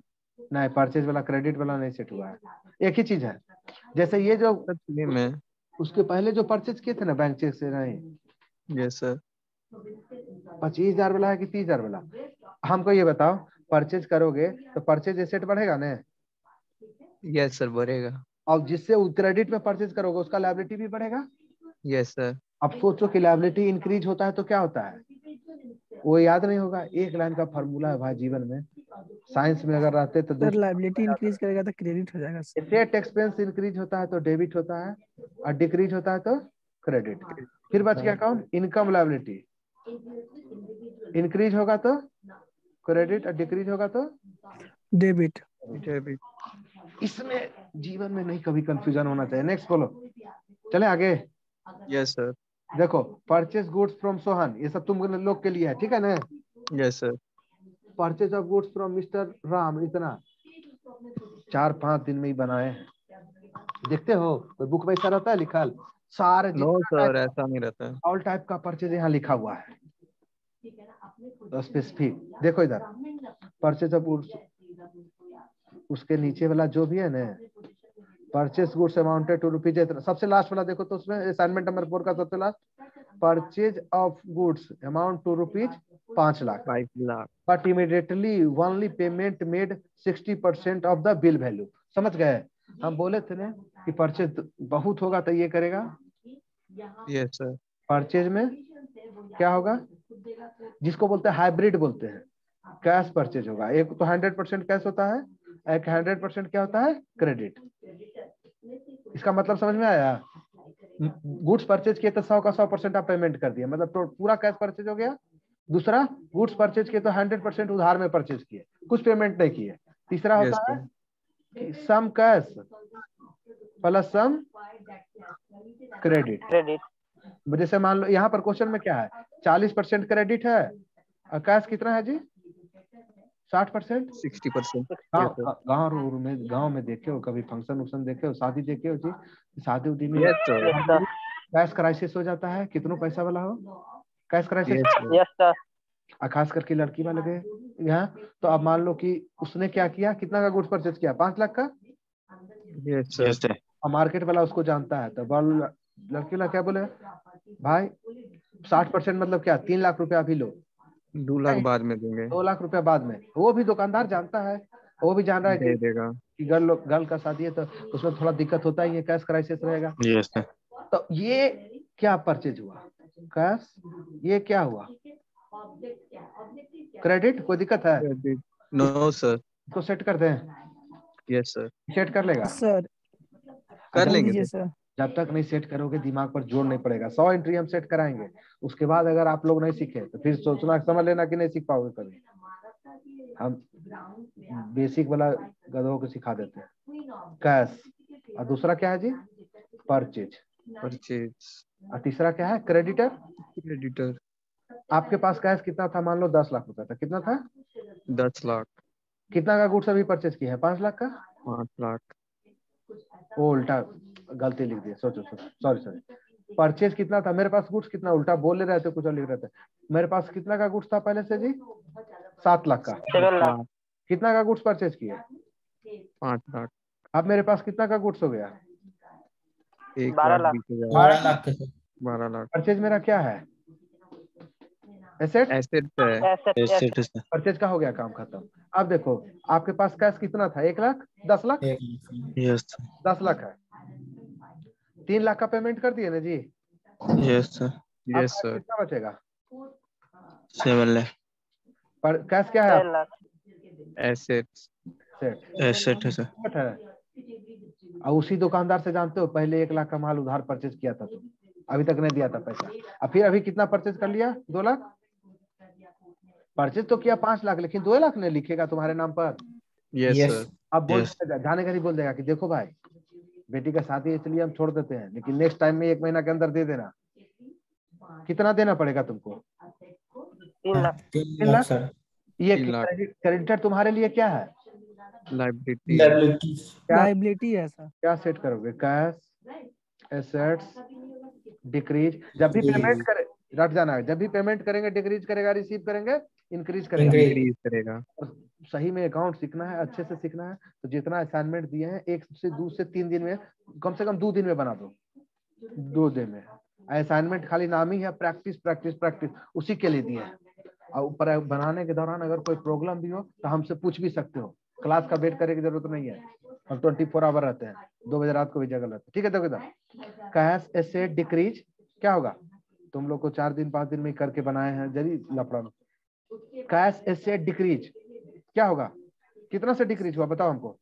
नहीं, परचेज वाला क्रेडिट वाला नहीं सेट हुआ है, एक ही चीज है। जैसे ये जो Sir में. उसके पहले जो परचेज किए थे ना बैंक चेक से, नहीं Yes sir. 25,000 वाला है कि 30,000 वाला? हमको ये बताओ, परचेज करोगे तो परचेज एसेट बढ़ेगा ना, Yes sir. बढ़ेगा. और जिससे क्रेडिट में परचेज करोगे उसका लायबिलिटी भी बढ़ेगा। Yes sir. अब सोचो कि लायबिलिटी इंक्रीज होता है तो क्या होता है, वो याद नहीं होगा, एक लाइन का फॉर्मूला है भाई जीवन में, साइंस में अगर रहते तो सर लायबिलिटी इंक्रीज करेगा तो क्रेडिट हो जाएगा सर। एसेट एक्सपेंस इंक्रीज होता है तो डेबिट होता है, और डिक्रीज होता है तो क्रेडिट। फिर बच गया कौन? Income liability. इंक्रीज होगा तो क्रेडिट और डिक्रीज होगा तो डेबिट। Debit. इसमें जीवन में नहीं कभी कंफ्यूजन होना चाहिए। नेक्स्ट बोलो, चले आगे। Yes sir. देखो परचेज गुड्स फ्रॉम सोहन, ये सब तुम लोग के लिए है, ठीक है ना। Yes sir. Purchase of goods from mister Ram, इतना 4-5 दिन में ही बनाए हैं। देखते हो कोई बुक में ऐसा रहता है लिखा सारे नो सर, ऐसा नहीं रहता है। ऑल टाइप का परचेज यहाँ लिखा हुआ है तो स्पेसिफिक। देखो इधर परचेज ऑफ गुड्स, उसके नीचे वाला जो भी है ना, purchase goods amounted to rupees इतना, सबसे लास्ट वाला देखो तो उसमें असाइनमेंट नंबर 4 का सबसे last, purchase of goods amount to rupees 5 lakh, 5 lakh. But immediately only payment made 60% of the bill value. समझ गए? हम बोले थे ना कि परचेज बहुत होगा तो ये करेगा। Yes sir. परचेज में क्या होगा, जिसको बोलते हैं हाइब्रिड बोलते हैं, कैश परचेज होगा। एक तो 100% कैश होता है, एक 100% क्या होता है, क्रेडिट। इसका मतलब समझ में आया? गुड्स परचेज किए तो 100 का 100% आप पेमेंट कर दिए, मतलब तो पूरा कैश परचेज हो गया। दूसरा, गुड्स परचेज किए तो 100% उधार में परचेज किए, कुछ पेमेंट नहीं किए। तीसरा यस होता सर। है some cash plus some credit. Credit. जैसे मान लो यहाँ पर क्वेश्चन में क्या है, 40% क्रेडिट है और कैश कितना है जी, 60%। 60%। गाँव में देखे हो कभी, फंक्शन वंक्शन देखे हो, शादी देखे हो जी, शादी उदी में yes sir. Yes sir. Cash crisis हो जाता है, कितनों पैसा वाला हो cash crisis, yes sir. Yes sir. खास करके लड़की वाले के यहाँ। तो अब मान लो कि उसने क्या किया, कितना का गुड्स परचेज किया, 5 लाख का, यस यस सर। सर। और मार्केट वाला उसको जानता है, तो लड़की वाला क्या बोले, भाई 60% मतलब क्या, 3 लाख रुपया अभी लो, 2 लाख बाद में देंगे। 2 लाख रुपया बाद में। वो भी दुकानदार जानता है, वो भी जान रहा है दे देगा। कि गर्ल का शादी है तो उसमें थोड़ा दिक्कत होता ही है, कैश क्राइसिस रहेगा। Yes sir. तो ये क्या परचेज हुआ, कैश। ये क्या हुआ, क्रेडिट। कोई दिक्कत है? No sir. इसको सेट कर दें, यस सर। सेट कर लेगा सर कर कर लेंगे दीजिए सर। सर। जब तक नहीं सेट करोगे दिमाग पर जोर नहीं पड़ेगा। 100 एंट्री हम सेट कराएंगे, उसके बाद अगर आप लोग नहीं सीखे तो फिर सोचना, समझ लेना कि नहीं सीख पाओगे कभी। हम बेसिक वाला गधों को सिखा देते हैं, कैश। और दूसरा क्या है जी, परचेज। परचेज। और तीसरा क्या है, क्रेडिटर। क्रेडिटर। आपके पास कैश कितना था, मान लो 10 लाख रुपया था, कितना था, 10 लाख। कितना का गुड्स अभी परचेज किया है, 5 लाख का। 5 लाख। वो उल्टा गलती लिख दिया, सोचो सॉरी। परचेज कितना था, मेरे पास गुड्स कितना, उल्टा बोल ले रहे थे, कुछ और लिख रहे थे। मेरे पास कितना का गुड्स था पहले से जी, 7 लाख का। 7 लाख। कितना का गुड्स परचेज किया, 5 लाख। अब मेरे पास कितना का गुड्स हो गया, 12 लाख। 12 लाख के सर। 12 लाख। परचेज मेरा क्या है, एसेट। एसेट है। Asset sir. परचेज का हो गया, काम खत्म। अब देखो आपके पास कैश कितना था, 1 लाख, 10 लाख, 1 लाख। Yes sir. 10 लाख है, 3 लाख का पेमेंट कर दिए ना जी। Yes sir. अब यस कैश सर। कितना बचेगा, 7 लाख। पर कैश क्या है, 6 लाख। एसेट। एसेट है सर। है। और उसी दुकानदार से जानते हो, पहले 1 लाख का माल उधार परचेज किया था, तो अभी तक नहीं दिया था पैसा। अब फिर अभी कितना परचेज कर लिया, 2 लाख। परचेज तो किया 5 लाख, लेकिन 2 लाख नहीं लिखेगा तुम्हारे नाम पर। Yes yes. सर। अब बोल Yes. जाने का ही बोल देगा कि देखो भाई, बेटी का शादी है इसलिए हम छोड़ देते हैं, लेकिन नेक्स्ट टाइम में 1 महीना के अंदर दे देना। कितना देना पड़ेगा तुमको, 3 लाख। 3 लाख सर। ये 3 लाख। क्रेडिटर तुम्हारे लिए क्या है, लाइबिलिटी। लाइबिलिटी है सर। क्या सेट करोगे, कैश, एसेट्स, डिक्रीज। जब भी पेमेंट करे, रट जाना है, जब भी पेमेंट करेंगे डिक्रीज करेगा, रिसीव करेंगे इंक्रीज करेगा। इंक्रीज करेगा। सही में अकाउंट सीखना है, अच्छे से सीखना है, तो जितना असाइनमेंट दिए हैं 1 से 2 से 3 दिन में, कम से कम 2 दिन में बना दो, 2 दिन में। असाइनमेंट खाली नाम ही है, प्रैक्टिस प्रैक्टिस प्रैक्टिस, उसी के लिए दिए हैं। और ऊपर बनाने के दौरान अगर कोई प्रॉब्लम भी हो तो हमसे पूछ भी सकते हो, क्लास का वेट करने की जरूरत नहीं है, हम 24 आवर रहते हैं, 2 बजे रात को भी जगह रहते हैं। ठीक है, देखो इधर कैश एसेट डिक्रीज क्या होगा, तुम लोग को 4 दिन 5 दिन में करके बनाए हैं, जरी लफड़ा। कैश एसेट डिक्रीज क्या होगा, कितना से डिक्रीज हुआ बताओ हमको।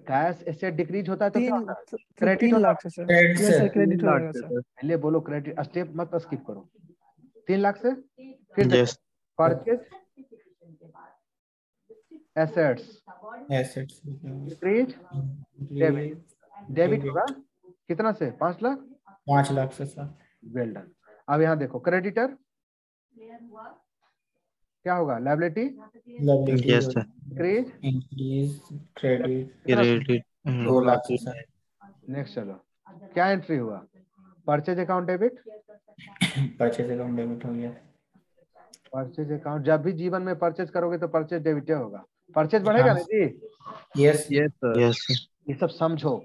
कैश एसेट डिक्रीज होता है तो क्या होता है, क्रेडिट 3 होता लाख से सर। क्रेडिट यस से सर, क्रेडिट 3 हो लाख जाएगा से सर। सर। पहले बोलो क्रेडिट, स्टेप मत स्किप करो। 3 लाख से फिर yes. Purchase assets assets increase debit होगा कितना से 5 लाख 5 लाख से सर। Well done. अब यहाँ देखो क्रेडिटर क्या होगा liability liability yes sir. Increase increase credit credit 2 lakh से सर। नेक्स्ट चलो क्या एंट्री हुआ purchase account debit purchase account debit हो गया। परचेज अकाउंट जब भी जीवन में परचेज करोगे तो परचेज डेबिट होगा परचेज बढ़ेगा ना जी yes yes sir. Yes sir. ये सब समझो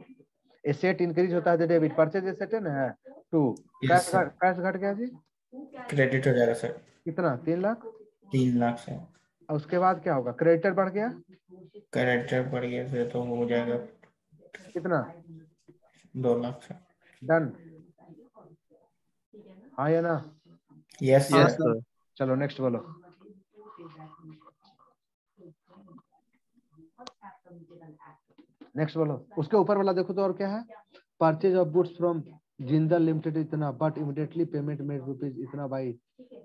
एसेट इंक्रीज होता है तो डेबिट परचेज एसेट है ना 2 यस सर। कैश घट गया जी क्रेडिट हो जाएगा सर कितना 3 लाख 3 लाख से। और उसके बाद क्या होगा क्रेडिटर बढ़ गया क्रेडिट बढ़ गया से तो हो जाएगा कितना 2 लाख से। डन हाँ या ना यस यस सर। सर। चलो नेक्स्ट बोलो नेक्स्ट बोलो उसके ऊपर वाला देखो तो और क्या है purchase of goods from Jindal limited इतना but immediately payment made rupees इतना बाई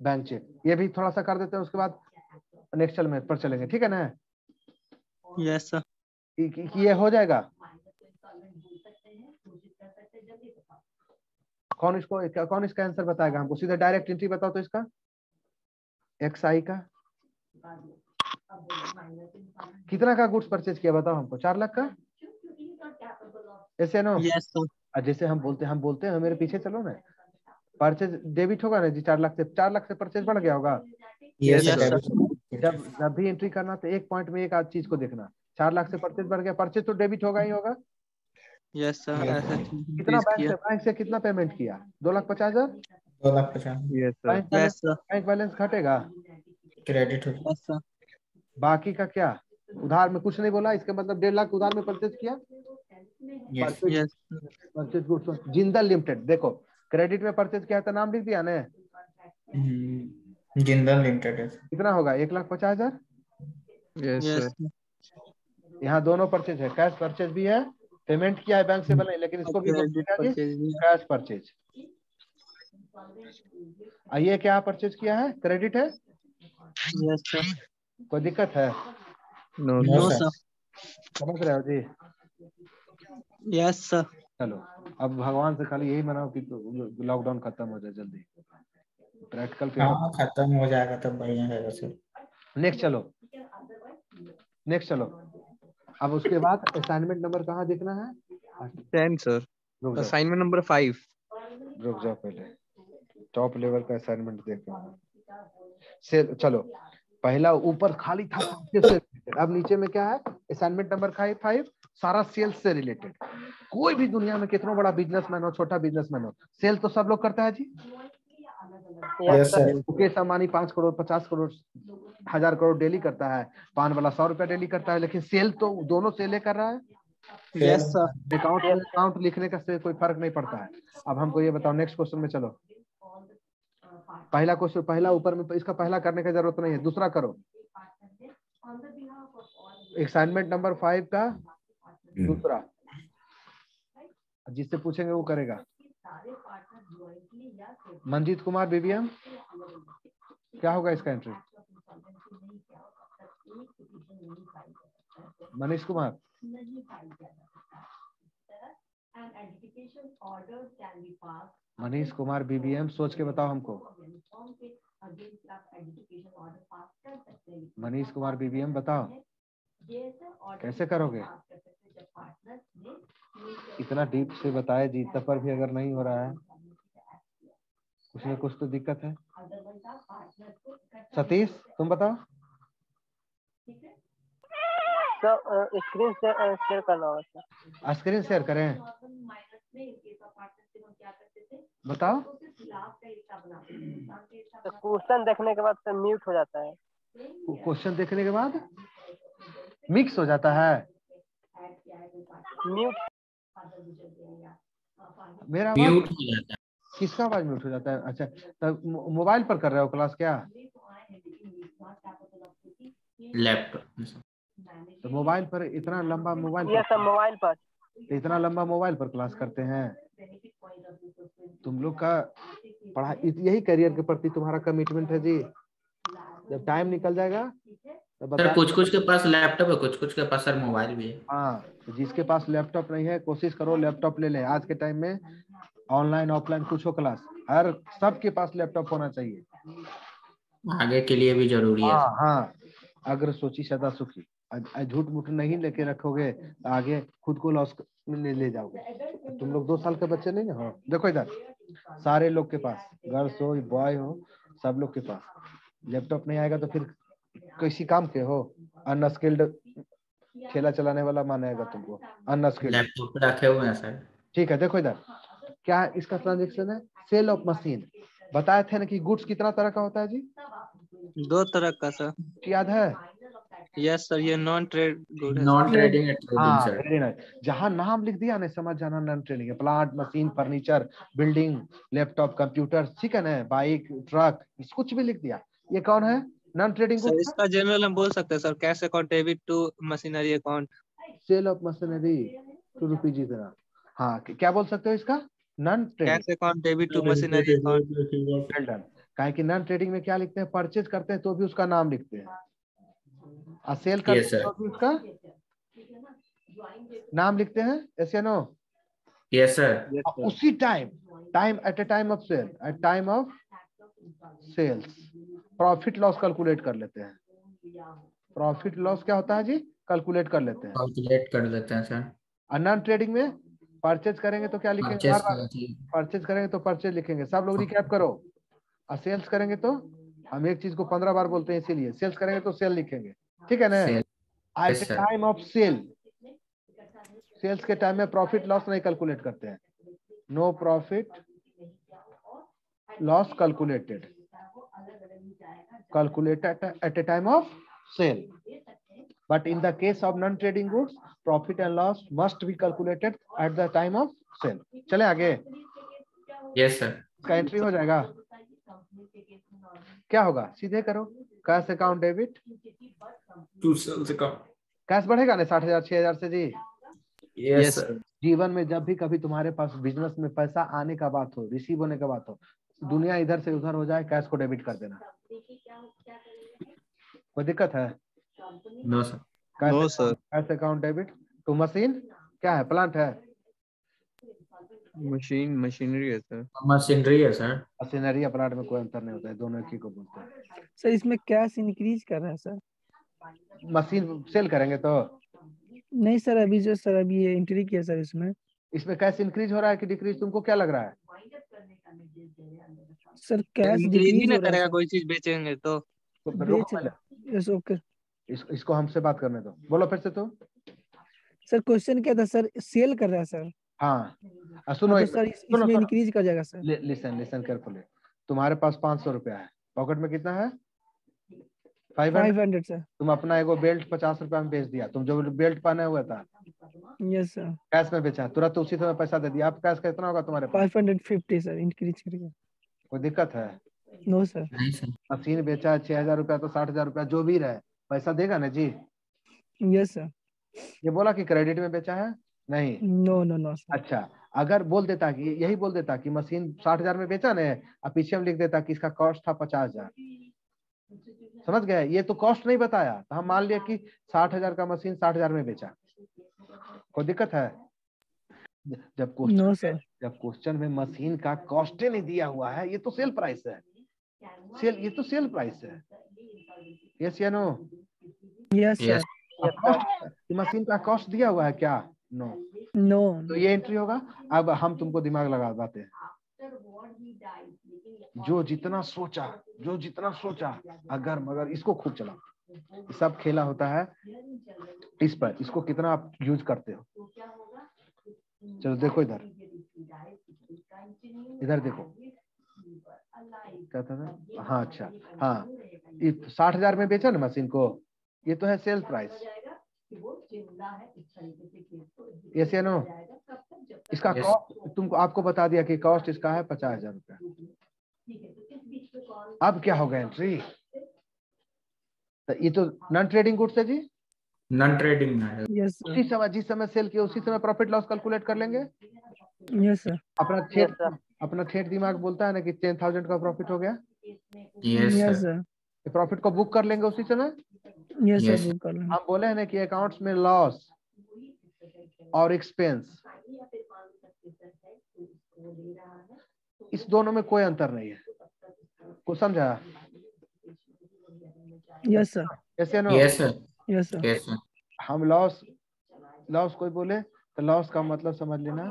बैंक चेक ये भी थोड़ा सा कर देते हैं उसके बाद नेक्स्ट चल में पर चलेंगे ठीक है ना यस सर। ये हो जाएगा कौन इसका आंसर बताएगा हमको सीधा डायरेक्ट एंट्री बताओ तो इसका XI का कितना का गुड्स परचेज किया बताओ हमको 4 लाख का ऐसे नो यस सर। जैसे हम बोलते हैं मेरे पीछे चलो ना परचेज डेबिट होगा ना जी 4 लाख से परचेज बढ़ गया होगा यस Yes, सर। जब भी एंट्री करना तो एक पॉइंट में एक आध चीज को देखना 4 लाख से परचेज बढ़ गया परचेज तो डेबिट होगा ही होगा यस सर। ऐसा कितना बैंक से कितना पेमेंट किया 2,50,000 2,50,000 yes sir. Yes sir. Bank balance घटेगा क्रेडिट हो यस सर। बाकी का क्या उधार में कुछ नहीं बोला इसका मतलब 1.5 लाख उधार में परचेज किया yes yes purchase goods Jindal limited देखो क्रेडिट में परचेज किया तो नाम लिख दिया ना जिंदल लिमिटेड है। कितना होगा 1,50,000 यस यस सर। यहाँ दोनों परचेज है कैश परचेज भी है पेमेंट किया है बैंक से बने लेकिन इसको भी क्रेडिट परचेज भी है। कैश परचेज ये क्या परचेज किया है क्रेडिट है यस सर। कोई दिक्कत है नो नो सर। सर। समझ रहे हो जी यस सर। चलो अब भगवान से खाली यही मनाओ कि लॉकडाउन खत्म हो जाए जल्दी प्रैक्टिकल पेपर हाँ खत्म हो जाएगा तब बढ़िया है वैसे। नेक्स्ट चलो अब उसके बाद असाइनमेंट नंबर कहाँ देखना है 10 सर। रुक जाओ असाइनमेंट नंबर 5। पहले टॉप लेवल का असाइनमेंट देखते से चलो पहला ऊपर खाली था से अब नीचे में क्या है असाइनमेंट नंबर 5 सारा सेल्स से रिलेटेड कोई भी दुनिया में कितना बड़ा बिजनेसमैन हो छोटा बिजनेसमैन हो सेल तो सब लोग करता है जी yes sir. Mukesh Ambani 5 crore 50 crore 1000 crore daily करता है पान वाला 100 रुपया डेली करता है लेकिन सेल तो दोनों सेल कर रहा है यस सर। अकाउंट लिखने का से कोई फर्क नहीं पड़ता है अब हमको ये बताओ नेक्स्ट क्वेश्चन में चलो पहला क्वेश्चन पहला ऊपर में इसका पहला करने की जरूरत नहीं है दूसरा करो असाइनमेंट नंबर 5 का दूसरा जिससे पूछेंगे वो करेगा मंजीत कुमार बीबीएम क्या होगा इसका एंट्री मनीष कुमार मनीष कुमार बीबीएम सोच के बताओ हमको मनीष कुमार बीबीएम बताओ कैसे करोगे इतना डीप से बताया जीता पर भी अगर नहीं हो रहा है कुछ न कुछ तो दिक्कत है सतीश तुम बताओ स्क्रीन शेयर करना होगा सर स्क्रीन शेयर करें बताओ क्वेश्चन देखने के बाद सर म्यूट हो जाता है क्वेश्चन देखने के बाद मिक्स हो जाता है म्यूट मेरा आवाज म्यूट हो जाता किसका आवाज म्यूट हो जाता है अच्छा तब मोबाइल पर कर रहे हो क्लास क्या है लैपटॉप। तो मोबाइल पर इतना लंबा मोबाइल यस सर मोबाइल पर इतना लंबा मोबाइल पर क्लास करते हैं तुम लोग का पढ़ाई यही करियर के प्रति तुम्हारा कमिटमेंट है जी जब टाइम निकल जाएगा तो सर बता। कुछ कुछ के पास लैपटॉप है, कुछ कुछ के पास सर मोबाइल भी है। हाँ, तो जिसके पास लैपटॉप नहीं है कोशिश करो लैपटॉप ले ले। आज के टाइम में ऑनलाइन ऑफलाइन कुछ हो क्लास, हर सबके पास लैपटॉप होना चाहिए। आगे के लिए भी जरूरी है हाँ सर। हाँ, अगर सोची सदा सुखी। झूठ मूठ नहीं लेके रखोगे तो आगे खुद को लॉस में ले जाओगे। तुम लोग 2 साल के बच्चे नहीं हो। देखो इधर सारे लोग के पास, गर्ल्स हो बॉय हो, सब लोग के पास लैपटॉप नहीं आएगा तो फिर किसी काम के हो। अनस्किल्ड ठेला चलाने वाला मानेगा तुमको, अनस्किल्ड। लैपटॉप पे रखे हुए हैं सर। ठीक है, देखो इधर क्या है इसका ट्रांजेक्शन है, सेल ऑफ मशीन। बताए थे ना कि गुड्स कितना तरह का होता है जी, 2 तरह का सर। याद है? यस सर, ये नॉन ट्रेड गुड है नॉन सर। ट्रेडिंग है, ट्रेडिंग हाँ सर। Very nice. जहाँ नाम लिख दिया ना समझ जाना नॉन ट्रेडिंग है। Plant, machine, furniture, building, laptop, computer, ठीक है ना, बाइक, ट्रक, कुछ भी लिख दिया, ये कौन है? Non trading sir goods. इसका जनरल हम बोल सकते हैं sir, cash account debit to machinery account. Sale of machinery ₹2 इतना। हाँ, क्या बोल सकते हो इसका? Non trading. Cash account debit to machinery account. Well done. काहे कि नॉन ट्रेडिंग में क्या लिखते हैं, परचेज करते हैं तो भी उसका नाम लिखते हैं, और सेल करते यस हैं सर। तो भी उसका नाम लिखते हैं। यस या नो? Yes sir. उसी time at a time of sale, at time of sales profit loss calculate कर लेते हैं। प्रॉफिट लॉस क्या होता है जी, कैलकुलेट कर लेते हैं। कैलकुलेट कर लेते हैं सर। और नॉन ट्रेडिंग में परचेज करेंगे तो क्या लिखेंगे, परचेस बार बार परचेज करेंगे तो परचेज लिखेंगे। सब लोग रिकैप करो। और सेल्स करेंगे तो हम एक चीज को 15 बार बोलते हैं, इसीलिए सेल्स करेंगे तो सेल लिखेंगे, ठीक है ना? Sale. At the time of sale, sales के टाइम में प्रॉफिट लॉस नहीं कैलकुलेट करते हैं। No profit loss calculated at a time of sale. But in the case of non-trading goods, profit and loss must be calculated at the time of sale. चले आगे। Yes sir. इसका entry हो जाएगा। क्या होगा, सीधे करो। Cash account debit to sales account. Cash बढ़ेगा ना 60,000 6,000 से जी। Yes sir. जीवन में जब भी कभी तुम्हारे पास बिजनेस में पैसा आने का बात हो, रिसीव होने का बात हो, दुनिया इधर से उधर हो जाए, कैश को डेबिट कर देना। कोई दिक्कत है? No sir. No sir. Cash account debit to machine. क्या है, प्लांट है? मशीनरी है सर। मशीनरी है सर। मशीनरी या प्लांट में कोई अंतर नहीं होता है, दोनों एक ही को बोलते हैं। सर इसमें कैश इंक्रीज कर रहा है सर। मशीन सेल करेंगे तो नहीं सर, अभी जो सर अभी ये एंट्री किया सर इसमें कैश इंक्रीज हो रहा है कि डिक्रीज, तुमको क्या लग रहा है? सर कैश इंक्रीज ही डिक्रीज ना हो रहा करेगा, है कोई चीज बेचेंगे तो। तो सर। रोको पहले। यस ओके इसको हमसे बात करने दो, बोलो फिर से तो। सर। क्वेश्चन क्या था सर, सेल कर रहा है सर। हाँ, सुनो तो सर सुनो इसमें इंक्रीज कर जाएगा सर। Listen carefully. तुम्हारे पास 500 रुपया है, पॉकेट में कितना है? 500। 500 सर। तुम अपना एगो बेल्ट 50 रुपया में बेच दिया, तुम जो बेल्ट पहने हुआ था यस सर। कैश में बेचा, तुरंत उसी समय पैसा दे दिया। आप कैश कितना होगा तुम्हारे पास? 550 सर, इंक्रीज करेगा। कोई दिक्कत है? No sir. नहीं सर। मशीन बेचा 6,000 रुपया तो 60,000 रुपया जो भी रहे पैसा देगा ना जी। Yes sir. ये बोला कि क्रेडिट में बेचा है? नहीं। No no no sir. अच्छा, अगर बोल देता कि यही बोल देता कि मशीन 60,000 में बेचा ने, और पीछे में लिख देता कि इसका कॉस्ट था 50,000, समझ गए? ये तो कॉस्ट नहीं बताया, तो हम मान लिया कि 60,000 का मशीन 60,000 में बेचा। कोई दिक्कत है? जब नो सर। क्वेश्चन में मशीन का कॉस्ट नहीं दिया हुआ है, ये तो सेल प्राइस है। ये तो सेल प्राइस है। यस या नो? Yes sir. मशीन का कॉस्ट दिया हुआ है क्या? नो। नो। तो ये एंट्री होगा। अब हम तुमको दिमाग लगा बाते हैं। जो जितना सोचा अगर मगर इसको खूब चला, सब खेला होता है इस पर। इसको कितना आप यूज करते हो? चलो देखो इधर देखो क्या था। हाँ अच्छा, हाँ 60,000 में बेचा ना मशीन को, ये तो है सेल प्राइस। यस या नो? इसका कॉस्ट तुमको आपको बता दिया कि कॉस्ट इसका है 50,000 रुपया। अब क्या होगा एंट्री? तो ये तो नॉन ट्रेडिंग गुड्स है जी। नॉन ट्रेडिंग है। Yes sir. उसी समय जिस समय सेल किया उसी समय प्रॉफिट लॉस कैलकुलेट कर लेंगे। Yes sir. अपना ठेठ दिमाग बोलता है ना कि 10,000 का प्रॉफिट हो गया। Yes yes sir. Sir. Profit को बुक कर लेंगे उसी समय। Yes sir Yes. बुक कर लेना। हम बोले हैं ना कि अकाउंट्स में लॉस और एक्सपेंस, इस दोनों में कोई अंतर नहीं है। को समझा? Yes sir. ऐसे ना Yes, sir. Yes sir. Yes, sir. हम लॉस कोई बोले तो लॉस का मतलब समझ लेना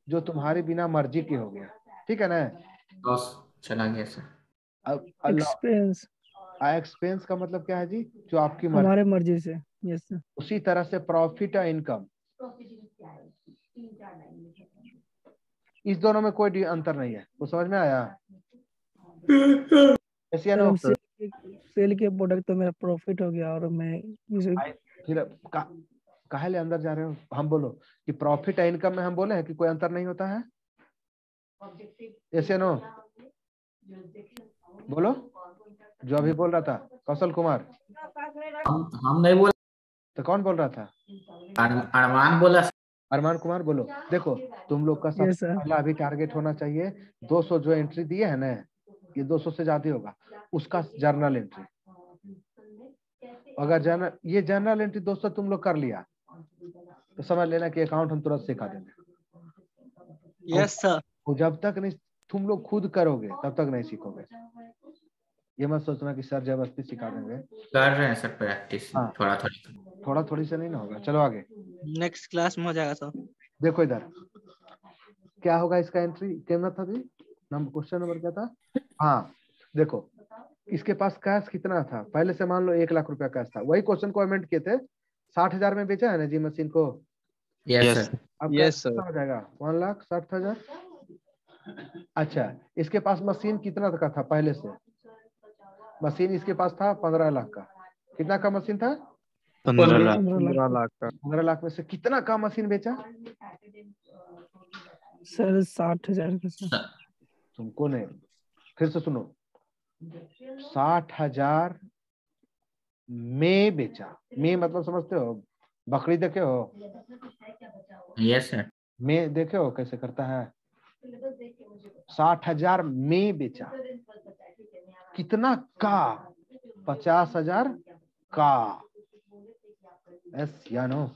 जो तुम्हारी बिना मर्जी के हो गया, ठीक है ना। Loss चला गया सर। अब एक्सपेंस एक्सपेंस का मतलब क्या है जी? जो आपकी मर्जी। हमारे मर्जी से। Yes sir. उसी तरह से प्रॉफिट और इनकम, इस दोनों में कोई अंतर नहीं है। वो समझ में आया? ऐसे सर ना हम सेल के प्रोडक्ट तो मेरा प्रॉफिट हो गया और मैं फिर काहे ले अंदर जा रहे हो? हम बोलो कि प्रॉफिट और इनकम में हम बोले हैं कि कोई अंतर नहीं होता है। ऐसे नो बोलो, जो अभी बोल रहा था कौशल कुमार। हम नहीं बोला, तो कौन बोल रहा था? अरमान बोला। अरमान कुमार बोलो। देखो तुम लोग का सबसे पहला अभी टारगेट होना चाहिए 200 जो एंट्री दिए है ना, ये 200 से ज्यादा होगा, उसका जर्नल एंट्री। अगर ये जर्नल एंट्री 200 तुम लोग कर लिया तो समझ लेना कि अकाउंट हम तुरंत सिखा देंगे। Yes sir. जब तक नहीं तुम लोग खुद करोगे तब तक नहीं सीखोगे। ये मत सोचना कि सर जबरदस्ती सिखा देंगे। कर रहे हैं सर प्रैक्टिस। हाँ। थोड़ा थोड़ी से नहीं ना होगा। चलो आगे, नेक्स्ट क्लास में हो जाएगा सर। देखो इधर क्या होगा इसका एंट्री। क्या था जी? क्वेश्चन नंबर क्या था? हाँ देखो, इसके पास कैश कितना था पहले से? मान लो 1 लाख रुपया कैश था। वही क्वेश्चन को अमेंड किए थे, 60,000 में बेचा है ना जी मशीन को। Yes sir. अब यस कितना हो जाएगा? 1,60,000। अच्छा, इसके पास मशीन कितना का था पहले से? मशीन इसके पास था 15 लाख का। कितना का मशीन था? 15 लाख। 15 लाख का। 15 लाख में से कितना का मशीन बेचा? सर 60,000 का सर। तुमको नहीं, फिर से सुनो, 60,000 में बेचा। में मतलब समझते हो? बकरी देखे हो? Yes sir. में देखे हो कैसे करता है? 60,000 में बेचा। कितना का? 50,000 का। यस या नो?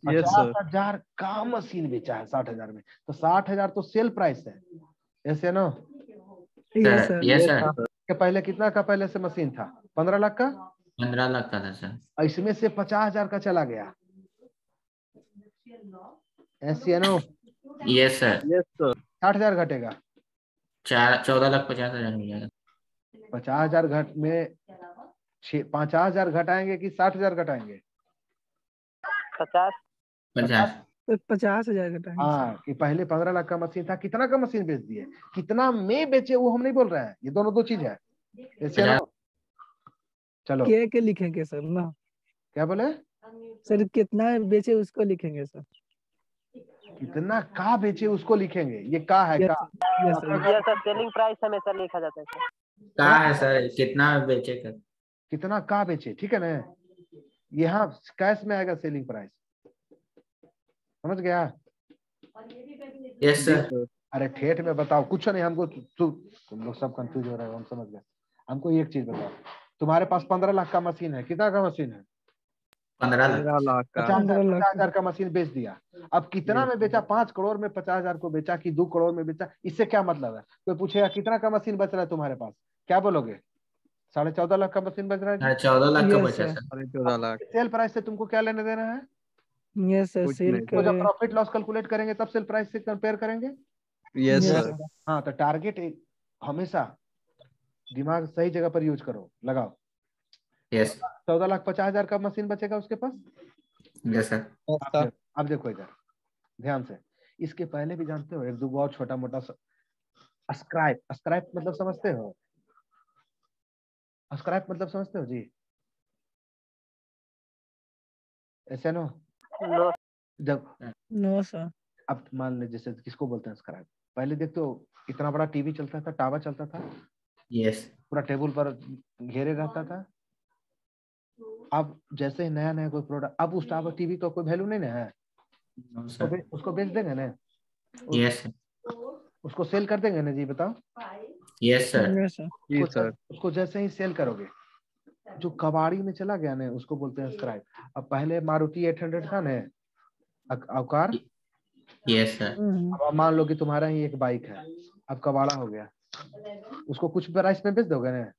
50,000 का मशीन बेचा है 60,000 में। तो 60,000 तो सेल प्राइस है। ऐसे no? Yes sir. Yes sir. के पहले कितना का पहले से मशीन था? 15 लाख का। 15 लाख का था सर। इसमें से 50,000 का चला गया। ऐसे नो? Yes sir. 60,000 घटेगा। 14,50,000 हो जाएगा। 50,000 घट में 50,000 घटाएंगे कि 60,000 घटाएंगे? 50 50,000 का टाइम। हाँ, कि पहले 15 लाख का मशीन था, कितना का मशीन बेच दिए, कितना में बेचे वो हम नहीं बोल रहे हैं। ये दोनों दो चीज है। ऐसे ना? चलो के लिखेंगे सर ना? क्या बोले सर? कितना बेचे उसको लिखेंगे सर। कितना का बेचे उसको लिखेंगे। ये का है का? Yes sir. ये सर सेलिंग प्राइस हमेशा लिखा जाता है सर। कहा है सर कितना बेचे कर? कितना का बेचे, ठीक है ना? यहाँ कैश में आएगा सेलिंग प्राइस। समझ गया? Yes sir. अरे ठेठ में बताओ, कुछ नहीं हमको। तुम लोग सब कंफ्यूज हो रहे हो, हम समझ गए। हमको एक चीज बताओ, तुम्हारे पास 15 लाख का मशीन है। कितना का मशीन है? 15 लाख का। 50,000 का मशीन बेच दिया। अब कितना में बेचा? 5 करोड़ में 50,000 को बेचा कि 2 करोड़ में बेचा? इससे क्या मतलब है? कोई पूछेगा कितना का मशीन बच रहा है तुम्हारे पास, क्या बोलोगे? 14.5 लाख का मशीन बच रहा है। 14 लाख का बचा सर। 14 लाख। सेल प्राइस से तुमको क्या लेने देना है? Yes sir. कुछ सेल नहीं। तो जब प्रॉफिट लॉस कैलकुलेट करेंगे तब सेल प्राइस से कंपेयर करेंगे। Yes sir. हाँ, तो टारगेट हमेशा दिमाग सही जगह पर यूज करो, लगाओ। यस। 14,50,000 का मशीन बचेगा उसके पास। Yes sir. अब देखो इधर ध्यान से, इसके पहले भी जानते हो एक दो बहुत छोटा मोटा अस्क्राइब। अस्क्राइब मतलब समझते हो? अस्क्राइब मतलब समझते हो जी? ऐसे नो? जब नो सर। अब मान ले जैसे किसको बोलते हैं अस्क्राइब? पहले देखते हो इतना बड़ा टीवी चलता था, टावर चलता था, यस। पूरा टेबल पर घेरे रहता था। अब जैसे ही नया नया कोई प्रोडक्ट, अब उस टावर टीवी का कोई वैल्यू नहीं ना है। उसको बेच देंगे ना? यस। उसको सेल कर देंगे ना जी? बताओ। Yes sir. उसको जैसे ही सेल करोगे जो कबाड़ी में चला गया ना उसको बोलते हैं स्क्राइब। अब पहले मारुति 800 था ना अवकार, यस सर। अब मान लो कि तुम्हारा ही एक बाइक है, अब कबाड़ा हो गया, उसको कुछ प्राइस में बेच दोगे ना,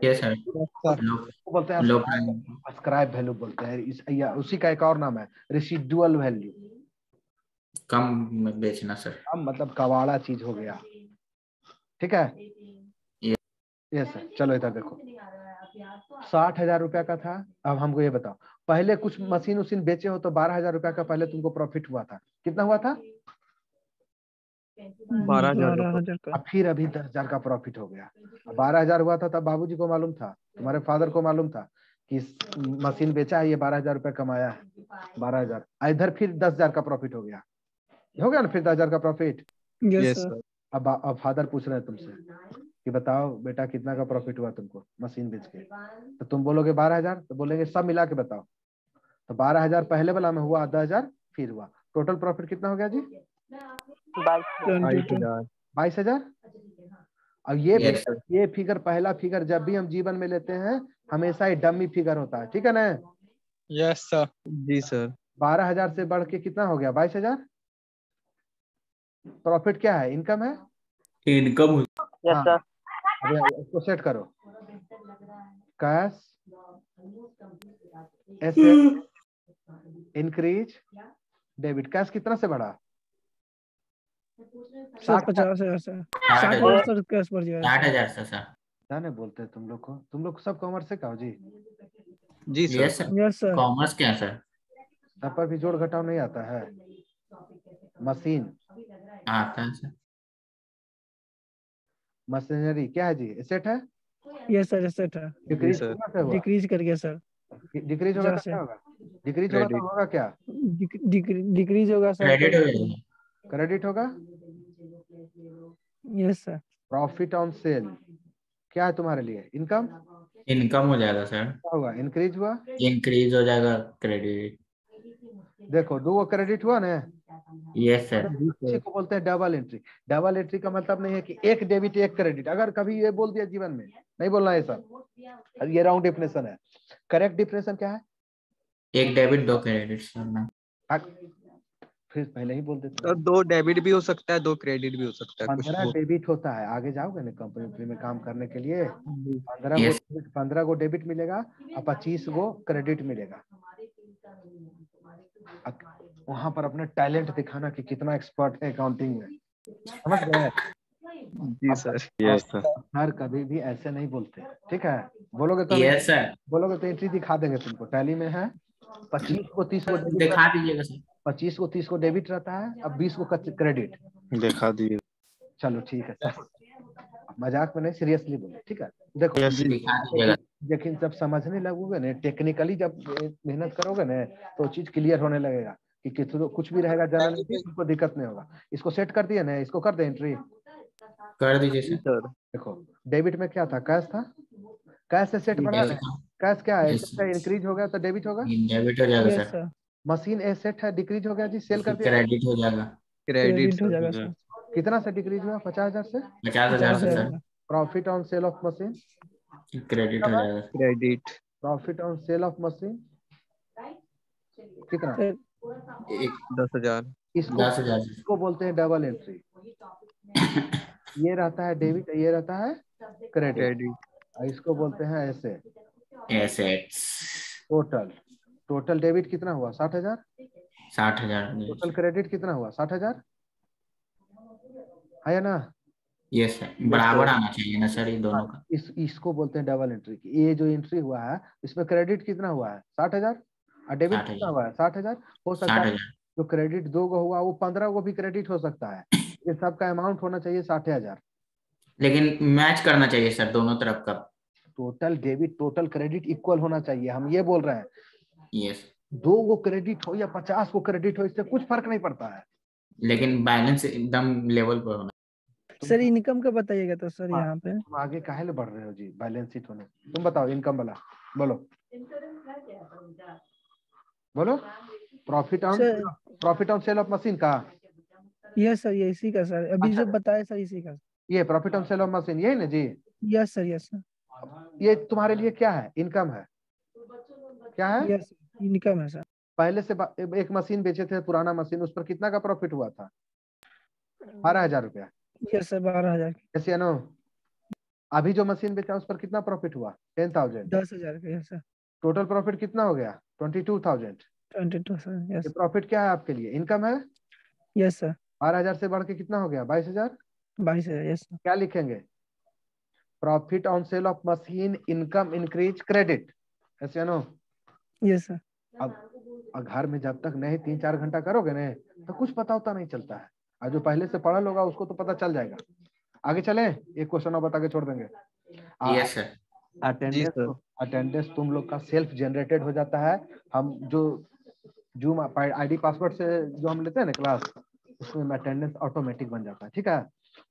यस सर। उसको बोलते हैं लो अस्क्राइब वैल्यू बोलते हैं, या उसी का एक और नाम है रेसिडुअल वैल्यू। कम में बेचना सर। अब मतलब कबाड़ा चीज हो गया, ठीक है। Yes sir. चलो इधर देखो, 60,000 रुपया का था। अब हमको ये बताओ, पहले कुछ मशीन उशीन बेचे हो तो 12,000 रुपया का पहले तुमको प्रॉफिट हुआ था, कितना हुआ था? 12,000 का। अब फिर अभी 10,000 का प्रॉफिट हो गया। 12,000 हुआ था तब बाबूजी को मालूम था, तुम्हारे फादर को मालूम था कि मशीन बेचा है, ये 12,000 रुपया कमाया है, 12,000। इधर फिर 10,000 का प्रॉफिट हो गया ना, फिर 10,000 का प्रॉफिट। Yes sir. अब फादर पूछ रहे हैं तुमसे कि बताओ बेटा कितना का प्रॉफिट हुआ तुमको मशीन बेच के, तो तुम बोलोगे 12,000, तो बोलेंगे सब मिला के बताओ। तो 12,000 पहले वाला में हुआ, 10,000 फिर हुआ, टोटल प्रॉफिट कितना हो गया जी? 22,000। और ये फिगर पहला फिगर जब भी हम जीवन में लेते हैं हमेशा ही डमी फिगर होता है, ठीक है ना? Yes sir. जी सर। 12,000 से बढ़ के कितना हो गया? 22,000। प्रॉफिट क्या है? इनकम है, इनकम। Yes sir. अब इसको सेट करो, cash asset increase debit. Cash कितना से बढ़ा? 50,000 सर। 60,000 सर कैश बढ़ जाएगा। 60,000 सर। जाने बोलते हैं तुम लोग सब कॉमर्स से का हो जी? जी सर। Yes sir. कॉमर्स क्या सर? सब पर भी जोड़ घटाव नहीं आता है। मशीन आता है सर। मशीनरी क्या है जी? एसेट है। यस सर एसेट है। डिक्रीज डिक्रीज कर गया सर। डिक्रीज होगा तो क्या होगा? डिक्रीज होगा तो होगा क्या? डिक्रीज होगा सर। क्रेडिट हो जाएगा। क्रेडिट होगा। Yes sir. Profit on cell क्या है तुम्हारे लिए? इनकम। इनकम हो जाएगा सर। क्या होगा? इंक्रीज हुआ। इंक्रीज हो जाएगा क्रेडिट। देखो दो क्रेडिट हुआ ना। Yes sir. इसी को बोलते हैं डबल एंट्री। डबल एंट्री का मतलब नहीं है कि एक डेबिट एक क्रेडिट। अगर कभी ये बोल दिया जीवन में, नहीं बोलना है सब, ये रॉन्ग डेफिनेशन है। करेक्ट डेफिनेशन क्या है? एक डेबिट 2 क्रेडिट सर। फिर पहले ही बोल देते सर 2 डेबिट भी हो सकता है, 2 क्रेडिट भी हो सकता है। 15 डेबिट होता है। आगे जाओगे ना कंपनी में काम करने के लिए, 15 गो डेबिट मिलेगा और 25 गो क्रेडिट मिलेगा। वहां पर अपना टैलेंट दिखाना कि कितना एक्सपर्ट है अकाउंटिंग में, समझ गए? जी सर। Yes sir. सर कभी भी ऐसे नहीं बोलते, ठीक है? बोलोगे तो यस सर। बोलोगे तो एंट्री दिखा देंगे तुमको। टैली में है 25 को 30 को डेबिट दिखा दीजिएगा सर। 25 को 30 को डेबिट रहता है, अब 20 को क्रेडिट। दिखा दिए। चलो ठीक है सर, मजाक में नहीं, सीरियसली बोले, ठीक है? देखो दिखा दीजिएगा। लेकिन जब समझने लगोगे ना, टेक्निकली जब मेहनत करोगे ना, तो चीज क्लियर होने लगेगा कि कुछ भी रहेगा जनरल एंट्री, तुमको दिक्कत नहीं होगा। इसको सेट कर दिए ना, इसको कर दे एंट्री। कर दीजिए सर। देखो डेबिट में क्या था? कैश था। कैश से सेट बढ़ा है। कैश क्या है? एसेट का इंक्रीज हो गया तो डेबिट होगा। डेबिट हो जाएगा सर। मशीन एसेट है, डिक्रीज हो गया जी, सेल कर दिया, क्रेडिट हो जाएगा। क्रेडिट हो जाएगा सर। कितना से डिक्रीज हुआ? 50,000 से 50,000 से sir. Profit on sale of machine credit हो जाएगा। Credit. Profit on sale of machine कितना? 10,000। इसको बोलते हैं डबल एंट्री। ये रहता है डेबिट, ये रहता है क्रेडिट। इसको बोलते हैं एसेट्स। टोटल डेबिट कितना हुआ? 60,000। 60,000। टोटल क्रेडिट कितना हुआ? 60,000 है ना? Yes sir. बराबर आना चाहिए ना सर ये दोनों का। इसको बोलते हैं डबल एंट्री। ये जो एंट्री हुआ है इसमें क्रेडिट कितना हुआ है? 60,000 और डेबिट कितना हुआ है? 60,000। हो सकता है जो क्रेडिट 2 गो हुआ वो 15 को भी क्रेडिट हो सकता है। ये सबका अमाउंट होना चाहिए 60,000। लेकिन मैच करना चाहिए सर दोनों तरफ का। Total debit total credit equal होना चाहिए, हम ये बोल रहे हैं। यस। 2 गो क्रेडिट हो या 50 को क्रेडिट हो, इससे कुछ फर्क नहीं पड़ता है, लेकिन बैलेंस एकदम लेवल पर होना। सर इनकम का बताइएगा तो सर यहाँ पे। तुम आगे काहे ले बढ़ रहे हो जी? बैलेंस शीट होने, तुम बताओ इनकम वाला बोलो। बोलो profit on sale of machine का। यस सर, ये इसी का सर, अभी जो बताया सर इसी का। ये profit on sale of machine यही ना जी? Yes sir, yes sir. ये तुम्हारे लिए क्या है? इनकम है। क्या है? यस इनकम है सर। पहले से एक मशीन बेचे थे, पुराना मशीन, उस पर कितना का प्रॉफिट हुआ था? 12,000 रुपया। यस सर 12,000 यस या नो? अभी जो मशीन बेचा उस पर कितना प्रॉफिट हुआ? 10,000। 10,000 का। यस सर टोटल प्रॉफिट कितना हो गया? 22,000। 22 सर। ये यस प्रॉफिट क्या है आपके लिए? इनकम है। यस सर 12,000 से बढ़ के कितना हो गया? 22,000। 22,000। यस सर क्या लिखेंगे? Profit on sale of machine, income, increase, credit. Yes या नो? Yes sir. अब घर में जब तक नहीं 3-4 घंटा करोगे ना तो कुछ पता होता नहीं चलता है, और जो पहले से पढ़ल होगा उसको तो पता चल जाएगा। आगे चले, एक क्वेश्चन और बता के छोड़ देंगे। Yes sir. अटेंडेंस तुम लोग का सेल्फ जनरेटेड हो जाता है। हम जो जूम आईडी पासवर्ड से जो हम लेते हैं ना क्लास, उसमें अटेंडेंस ऑटोमेटिक बन जाता है। ठीक है,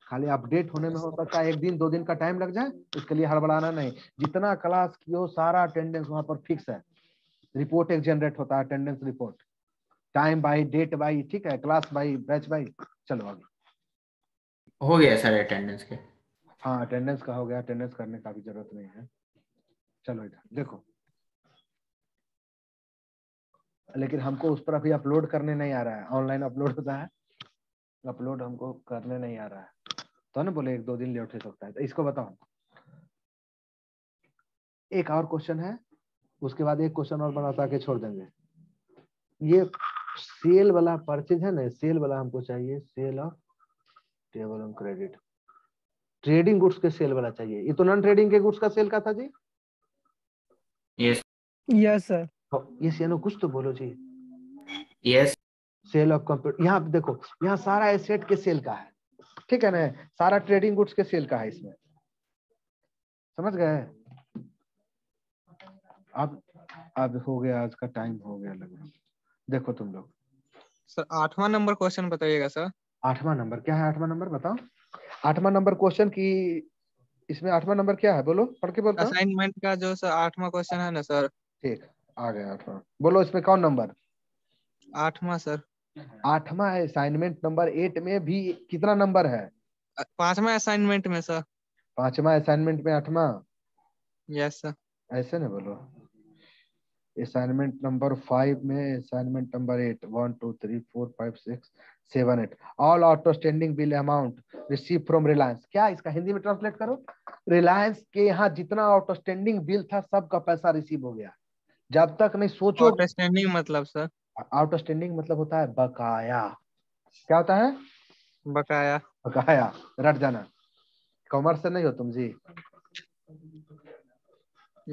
खाली अपडेट होने में हो सकता है 1 दिन 2 दिन का टाइम लग जाए, इसके लिए हड़बड़ाना नहीं। जितना क्लास किया सारा अटेंडेंस वहां पर फिक्स है। रिपोर्ट एक जनरेट होता है, attendance report, time by, date by, ठीक है, क्लास बाई, बैच बाई। चलो आगे हो गया सर अटेंडेंस के। हाँ अटेंडेंस का हो गया, अटेंडेंस करने का भी जरूरत नहीं है। चलो इधर देखो, लेकिन हमको उस पर अभी अपलोड करने नहीं आ रहा है। ऑनलाइन अपलोड होता है, अपलोड हमको करने नहीं आ रहा है, तो ना बोले 1-2 दिन लेट हो सकता है। तो इसको बताओ, एक और क्वेश्चन है, उसके बाद एक क्वेश्चन और बता के छोड़ देंगे। ये सेल वाला परचेज है ना, सेल वाला हमको चाहिए, sale of table on credit. Trading goods के सेल वाला चाहिए, ये तो नॉन ट्रेडिंग के गुड्स का सेल का था जी। Yes yes sir. ये सीनो कुछ तो बोलो जी। यस। सेल ऑफ कंप्यूटर, यहाँ देखो, यहाँ सारा एसेट के सेल का है, ठीक है ना, सारा ट्रेडिंग गुड्स के सेल का है इसमें, समझ गए? अब हो गया, आज का टाइम हो गया लग रहा। देखो तुम लोग सर 8वां नंबर क्वेश्चन बताइएगा सर। 8वां नंबर क्या है? 8वां नंबर बताओ। 8वां नंबर क्वेश्चन की, इसमें 8वां नंबर क्या है? बोलो, पढ़ के बोलता हूँ। असाइनमेंट का जो सर 8वां क्वेश्चन है ना सर। ठीक, आ गया 8वां। बोलो इसमें कौन नंबर? 8वां सर। 8वां है। असाइनमेंट नंबर 8 में भी कितना नंबर है? 5वां असाइनमेंट में सर। 5वां असाइनमेंट में 8वां? Yes sir. ऐसे ना बोलो। असाइनमेंट नंबर 5 में assignment number 8, 1 2 3 4 5 6 7 8 all outstanding bill amount receive from Reliance. क्या इसका हिंदी में ट्रांसलेट करो? रिलायंस के यहाँ जितना आउटस्टैंडिंग बिल था सबका पैसा रिसीव हो गया। जब तक नहीं सोचो। आउटस्टैंडिंग मतलब सर? आउटस्टैंडिंग मतलब होता है बकाया। क्या होता है? बकाया। बकाया, रट जाना, कॉमर्स से नहीं हो तुम जी।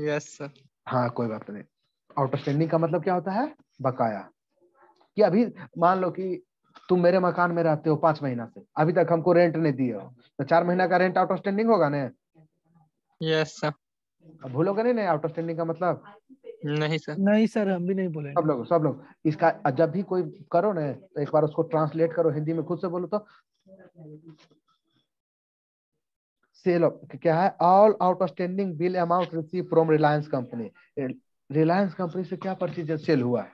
Yes sir. हाँ कोई बात नहीं। आउटस्टैंडिंग का मतलब क्या होता है? बकाया। कि अभी मान लो कि तुम मेरे मकान में रहते हो 5 महीना से, अभी तक हमको रेंट नहीं दिए हो, तो 4 महीना का रेंट आउटस्टैंडिंग होगा ना? Yes sir. अब भूलोगे नहीं आउटस्टैंडिंग का मतलब? नहीं सर। नहीं सर हम भी नहीं बोलेंगे। सब लोग इसका जब भी कोई करो ना तो एक बार उसको ट्रांसलेट करो हिंदी में, खुद से बोलो तो। सेल ऑफ क्या है? All outstanding bill amount receive from Reliance company. Reliance company से क्या परचेज सेल हुआ है?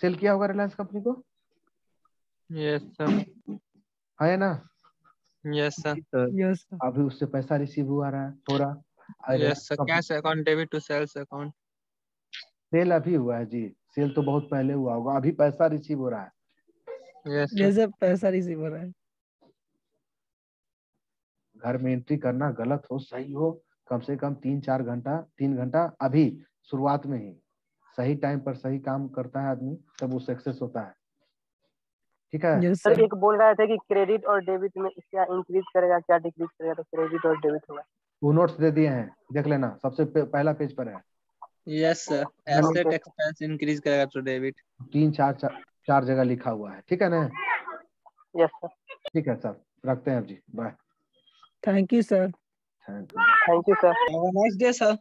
सेल किया होगा रिलायंस कंपनी को। Yes sir. है ना? Yes sir. Yes sir. अभी उससे पैसा रिसीव हो रहा। Yes sir. Cash account debit to sales account. Sale अभी हुआ है जी, सेल तो बहुत पहले हुआ होगा, अभी पैसा रिसीव हो रहा है। Yes sir. जैसे पैसा रिसीव हो रहा है। घर में एंट्री करना गलत हो सही हो, कम से कम 3 घंटा अभी शुरुआत में ही सही टाइम पर सही काम करता है आदमी, तब वो सक्सेस होता है। ठीक है यस सर सर। एक बोल रहा था कि क्रेडिट और डेबिट में क्या इंक्रीज करेगा क्या डिक्रीज करेगा, तो क्रेडिट और डेबिट होगा। वो नोट्स दे दिए हैं, देख लेना, सबसे पहला पेज पर है। Yes sir. Asset expense increase करेगा टू डेबिट। 3-4 जगह लिखा हुआ है, ठीक है ना? Yes sir. ठीक है सर, रखते हैं अब जी, bye. Thank you sir. Thank you. Thank you sir. Have a nice day sir.